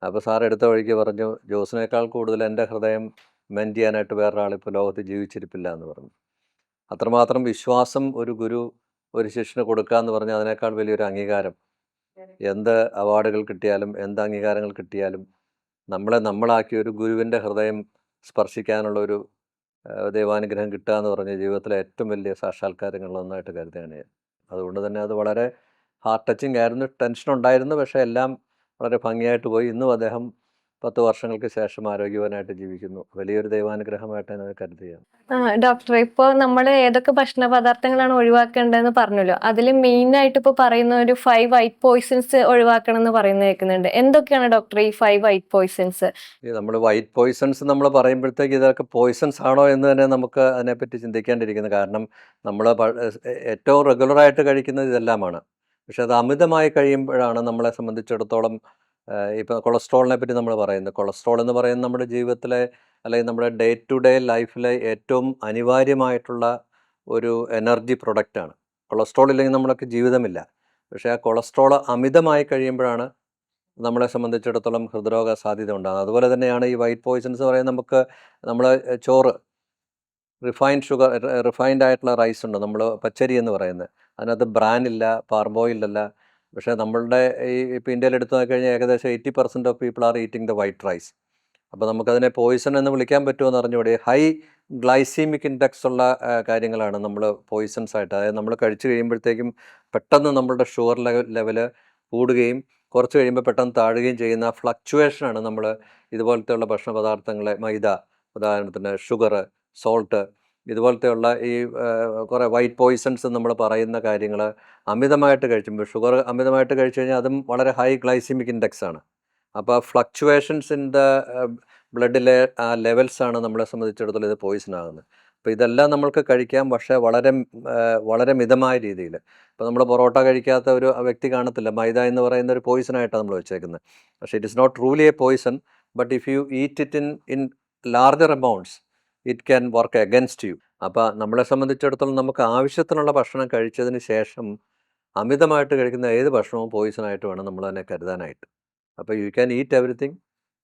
അപ്പോൾ സാർ എടുത്ത വഴിക്ക് പറഞ്ഞു, ജോസിനേക്കാൾ കൂടുതൽ എൻ്റെ ഹൃദയം മെൻഡ് ചെയ്യാനായിട്ട് വേറൊരാളിപ്പോൾ ലോകത്ത് ജീവിച്ചിരിപ്പില്ല എന്ന് പറഞ്ഞു. അത്രമാത്രം വിശ്വാസം ഒരു ഗുരു ഒരു ശിഷ്യന് കൊടുക്കുക എന്ന് പറഞ്ഞാൽ അതിനേക്കാൾ വലിയൊരു അംഗീകാരം. എന്ത് അവാർഡുകൾ കിട്ടിയാലും എന്ത് അംഗീകാരങ്ങൾ കിട്ടിയാലും നമ്മളാക്കിയ ഒരു ഗുരുവിൻ്റെ ഹൃദയം സ്പർശിക്കാനുള്ള ഒരു ദൈവാനുഗ്രഹം കിട്ടുക എന്ന് പറഞ്ഞ ജീവിതത്തിലെ ഏറ്റവും വലിയ സാക്ഷാത്കാരങ്ങളിലൊന്നായിട്ട് കരുതുകയാണ് ഞാൻ. അതുകൊണ്ട് തന്നെ അത് വളരെ ഹാർട്ട് ടച്ചിങ് ആയിരുന്നു. ടെൻഷൻ ഉണ്ടായിരുന്നു, പക്ഷേ എല്ലാം വളരെ ഭംഗിയായിട്ട് പോയി. ഇന്നും അദ്ദേഹം 10 വർഷങ്ങൾക്ക് ശേഷം ആരോഗ്യവാനായിട്ട് ജീവിക്കുന്നു. വലിയൊരു ദൈവാനുഗ്രഹമായിട്ട് ഞാൻ കരുതുകയാണ്.
ഡോക്ടർ, ഇപ്പൊ നമ്മൾ ഏതൊക്കെ ഭക്ഷണ പദാർത്ഥങ്ങളാണ് ഒഴിവാക്കേണ്ടതെന്ന് പറഞ്ഞല്ലോ. അതിൽ മെയിൻ ആയിട്ട് ഇപ്പൊ പറയുന്ന ഒരു 5 വൈറ്റ് പോയിസൺസ് ഒഴിവാക്കണം എന്ന് പറയുന്നത് കേൾക്കുന്നുണ്ട്. എന്തൊക്കെയാണ് ഡോക്ടർ ഈ 5 വൈറ്റ് പോയിസൺസ്?
നമ്മൾ വൈറ്റ് പോയിസൺസ് നമ്മൾ പറയുമ്പോഴത്തേക്ക് ഇതൊക്കെ പോയിസൺസ് ആണോ എന്ന് തന്നെ നമുക്ക് അതിനെപ്പറ്റി ചിന്തിക്കേണ്ടിയിരിക്കുന്നു. കാരണം നമ്മൾ ഏറ്റവും റെഗുലറായിട്ട് കഴിക്കുന്നത് ഇതെല്ലാമാണ്. പക്ഷെ അത് അമിതമായി കഴിയുമ്പോഴാണ് നമ്മളെ സംബന്ധിച്ചിടത്തോളം ഇപ്പോൾ കൊളസ്ട്രോളിനെ പറ്റി നമ്മൾ പറയുന്നത്. കൊളസ്ട്രോൾ എന്ന് പറയുന്നത് നമ്മുടെ ജീവിതത്തിലെ അല്ലെങ്കിൽ നമ്മുടെ ഡേ ടു ഡേ ലൈഫിലെ ഏറ്റവും അനിവാര്യമായിട്ടുള്ള ഒരു എനർജി പ്രൊഡക്റ്റാണ്. കൊളസ്ട്രോൾ ഇല്ലെങ്കിൽ നമ്മളൊക്കെ ജീവിതമില്ല. പക്ഷേ ആ കൊളസ്ട്രോൾ അമിതമായി കഴിയുമ്പോഴാണ് നമ്മളെ സംബന്ധിച്ചിടത്തോളം ഹൃദ്രോഗ സാധ്യത ഉണ്ടാകുന്നത്. അതുപോലെ തന്നെയാണ് ഈ വൈറ്റ് പോയിസൺസ് പറയുന്നത്. നമ്മൾ ചോറ്, റിഫൈൻഡ് ആയിട്ടുള്ള റൈസ് ഉണ്ട്, നമ്മൾ പച്ചരി എന്ന് പറയുന്നത്. അതിനകത്ത് ബ്രാൻ ഇല്ല, പാർബോയിൽഡ് അല്ല. പക്ഷേ നമ്മളുടെ ഇപ്പോൾ ഇന്ത്യയിൽ എടുത്തു നോക്കിക്കഴിഞ്ഞാൽ ഏകദേശം 80% of people are eating the white rice. അപ്പോൾ നമുക്കതിനെ പോയിസൺ എന്ന് വിളിക്കാൻ പറ്റുമോ എന്ന് അറിഞ്ഞുകൂടി. ഹൈ ഗ്ലൈസീമിക് ഇൻഡെക്സ് ഉള്ള കാര്യങ്ങളാണ് നമ്മൾ പോയിസൺസ് ആയിട്ട്. അതായത് നമ്മൾ കഴിച്ചു കഴിയുമ്പോഴത്തേക്കും പെട്ടെന്ന് നമ്മളുടെ ഷുഗർ ലെവല് കൂടുകയും കുറച്ച് കഴിയുമ്പോൾ പെട്ടെന്ന് താഴുകയും ചെയ്യുന്ന ഫ്ലക്ച്വേഷനാണ് നമ്മൾ ഇതുപോലത്തെയുള്ള ഭക്ഷണ പദാർത്ഥങ്ങളെ, മൈദ ഉദാഹരണത്തിന്, ഷുഗർ, സോൾട്ട്, ഇതുപോലത്തെയുള്ള ഈ കുറേ വൈറ്റ് പോയിസൺസ് നമ്മൾ പറയുന്ന കാര്യങ്ങൾ അമിതമായിട്ട് കഴിക്കുമ്പോൾ, ഷുഗർ അമിതമായിട്ട് കഴിച്ചു കഴിഞ്ഞാൽ അതും വളരെ ഹൈ ഗ്ലൈസിമിക് ഇൻഡെക്സ് ആണ്. അപ്പോൾ ഫ്ലക്ച്വേഷൻസ് ഇൻ ദ ബ്ലഡിലെ ആ ലെവൽസാണ് നമ്മളെ സംബന്ധിച്ചിടത്തോളം ഇത് പോയിസൺ ആകുന്നത്. അപ്പോൾ ഇതെല്ലാം നമ്മൾക്ക് കഴിക്കാം, പക്ഷേ വളരെ മിതമായ രീതിയിൽ. ഇപ്പോൾ നമ്മൾ പൊറോട്ട കഴിക്കാത്ത ഒരു വ്യക്തി കാണത്തില്ല. മൈദ എന്ന് പറയുന്ന ഒരു പോയിസണായിട്ടാണ് നമ്മൾ വെച്ചേക്കുന്നത്. പക്ഷേ it is not truly a poison, but if you eat it in larger amounts it can work against you. അപ്പോൾ നമ്മളെ സംബന്ധിച്ചിടത്തോളം നമുക്ക് ആവശ്യത്തിനുള്ള ഭക്ഷണം കഴിച്ചതിന് ശേഷം അമിതമായിട്ട് കഴിക്കുന്ന ഏത് ഭക്ഷണവും പോയിസണായിട്ട് വേണം നമ്മൾ തന്നെ കരുതാനായിട്ട്. അപ്പോൾ you can eat everything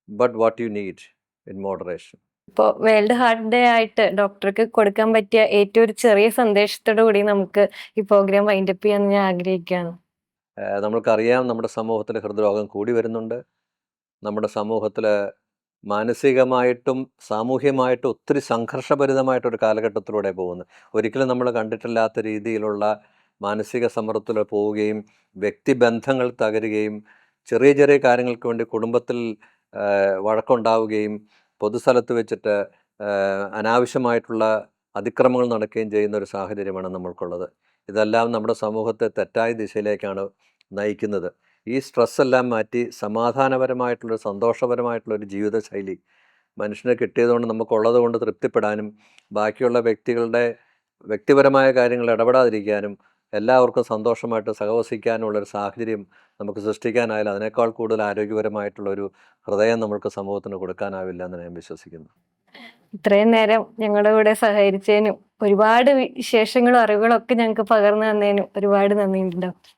but what you need in moderation.
ഇപ്പോൾ വേൾഡ് ഹാർട്ട് ഡേ ആയിട്ട് ഡോക്ടർക്ക് കൊടുക്കാൻ പറ്റിയ ഏറ്റവും ഒരു ചെറിയ സന്ദേശത്തോടു കൂടി നമുക്ക് ഈ പ്രോഗ്രാം വൈൻഡപ്പ് ചെയ്യാൻ ഞാൻ ആഗ്രഹിക്കുകയാണ്.
നമ്മൾക്കറിയാം, നമ്മുടെ സമൂഹത്തിൽ ഹൃദ്രോഗം കൂടി വരുന്നുണ്ട്. നമ്മുടെ സമൂഹത്തിൽ മാനസികമായിട്ടും സാമൂഹ്യമായിട്ടും ഒത്തിരി സംഘർഷഭരിതമായിട്ടൊരു കാലഘട്ടത്തിലൂടെ പോകുന്നത്. ഒരിക്കലും നമ്മൾ കണ്ടിട്ടില്ലാത്ത രീതിയിലുള്ള മാനസിക സമ്മർദ്ദത്തിൽ പോവുകയും വ്യക്തിബന്ധങ്ങൾ തകരുകയും ചെറിയ ചെറിയ കാര്യങ്ങൾക്ക് വേണ്ടി കുടുംബത്തിൽ വഴക്കുണ്ടാവുകയും പൊതുസ്ഥലത്ത് വെച്ചിട്ട് അനാവശ്യമായിട്ടുള്ള അതിക്രമങ്ങൾ നടക്കുകയും ചെയ്യുന്ന ഒരു സാഹചര്യമാണ് നമ്മൾക്കുള്ളത്. ഇതെല്ലാം നമ്മുടെ സമൂഹത്തെ തെറ്റായ ദിശയിലേക്കാണ് നയിക്കുന്നത്. ഈ സ്ട്രെസ് എല്ലാം മാറ്റി സമാധാനപരമായിട്ടുള്ളൊരു സന്തോഷപരമായിട്ടുള്ളൊരു ജീവിതശൈലി മനുഷ്യന് കിട്ടിയതുകൊണ്ട് നമുക്കുള്ളത് കൊണ്ട് തൃപ്തിപ്പെടാനും ബാക്കിയുള്ള വ്യക്തിപരമായ കാര്യങ്ങൾ ഇടപെടാതിരിക്കാനും എല്ലാവർക്കും സന്തോഷമായിട്ട് സഹവസിക്കാനുള്ളൊരു സാഹചര്യം നമുക്ക് സൃഷ്ടിക്കാനായാലും അതിനേക്കാൾ കൂടുതൽ ആരോഗ്യപരമായിട്ടുള്ളൊരു ഹൃദയം നമ്മൾക്ക് സമൂഹത്തിന് കൊടുക്കാനാവില്ല എന്ന് ഞാൻ വിശ്വസിക്കുന്നു.
ഇത്രയും നേരം ഞങ്ങളുടെ കൂടെ സഹകരിച്ചതിനും ഒരുപാട് വിശേഷങ്ങളും അറിവുകളും ഒക്കെ ഞങ്ങൾക്ക് പകർന്നു തന്നതിനും ഒരുപാട് നന്ദിയുണ്ട് ഡോക്ടർ.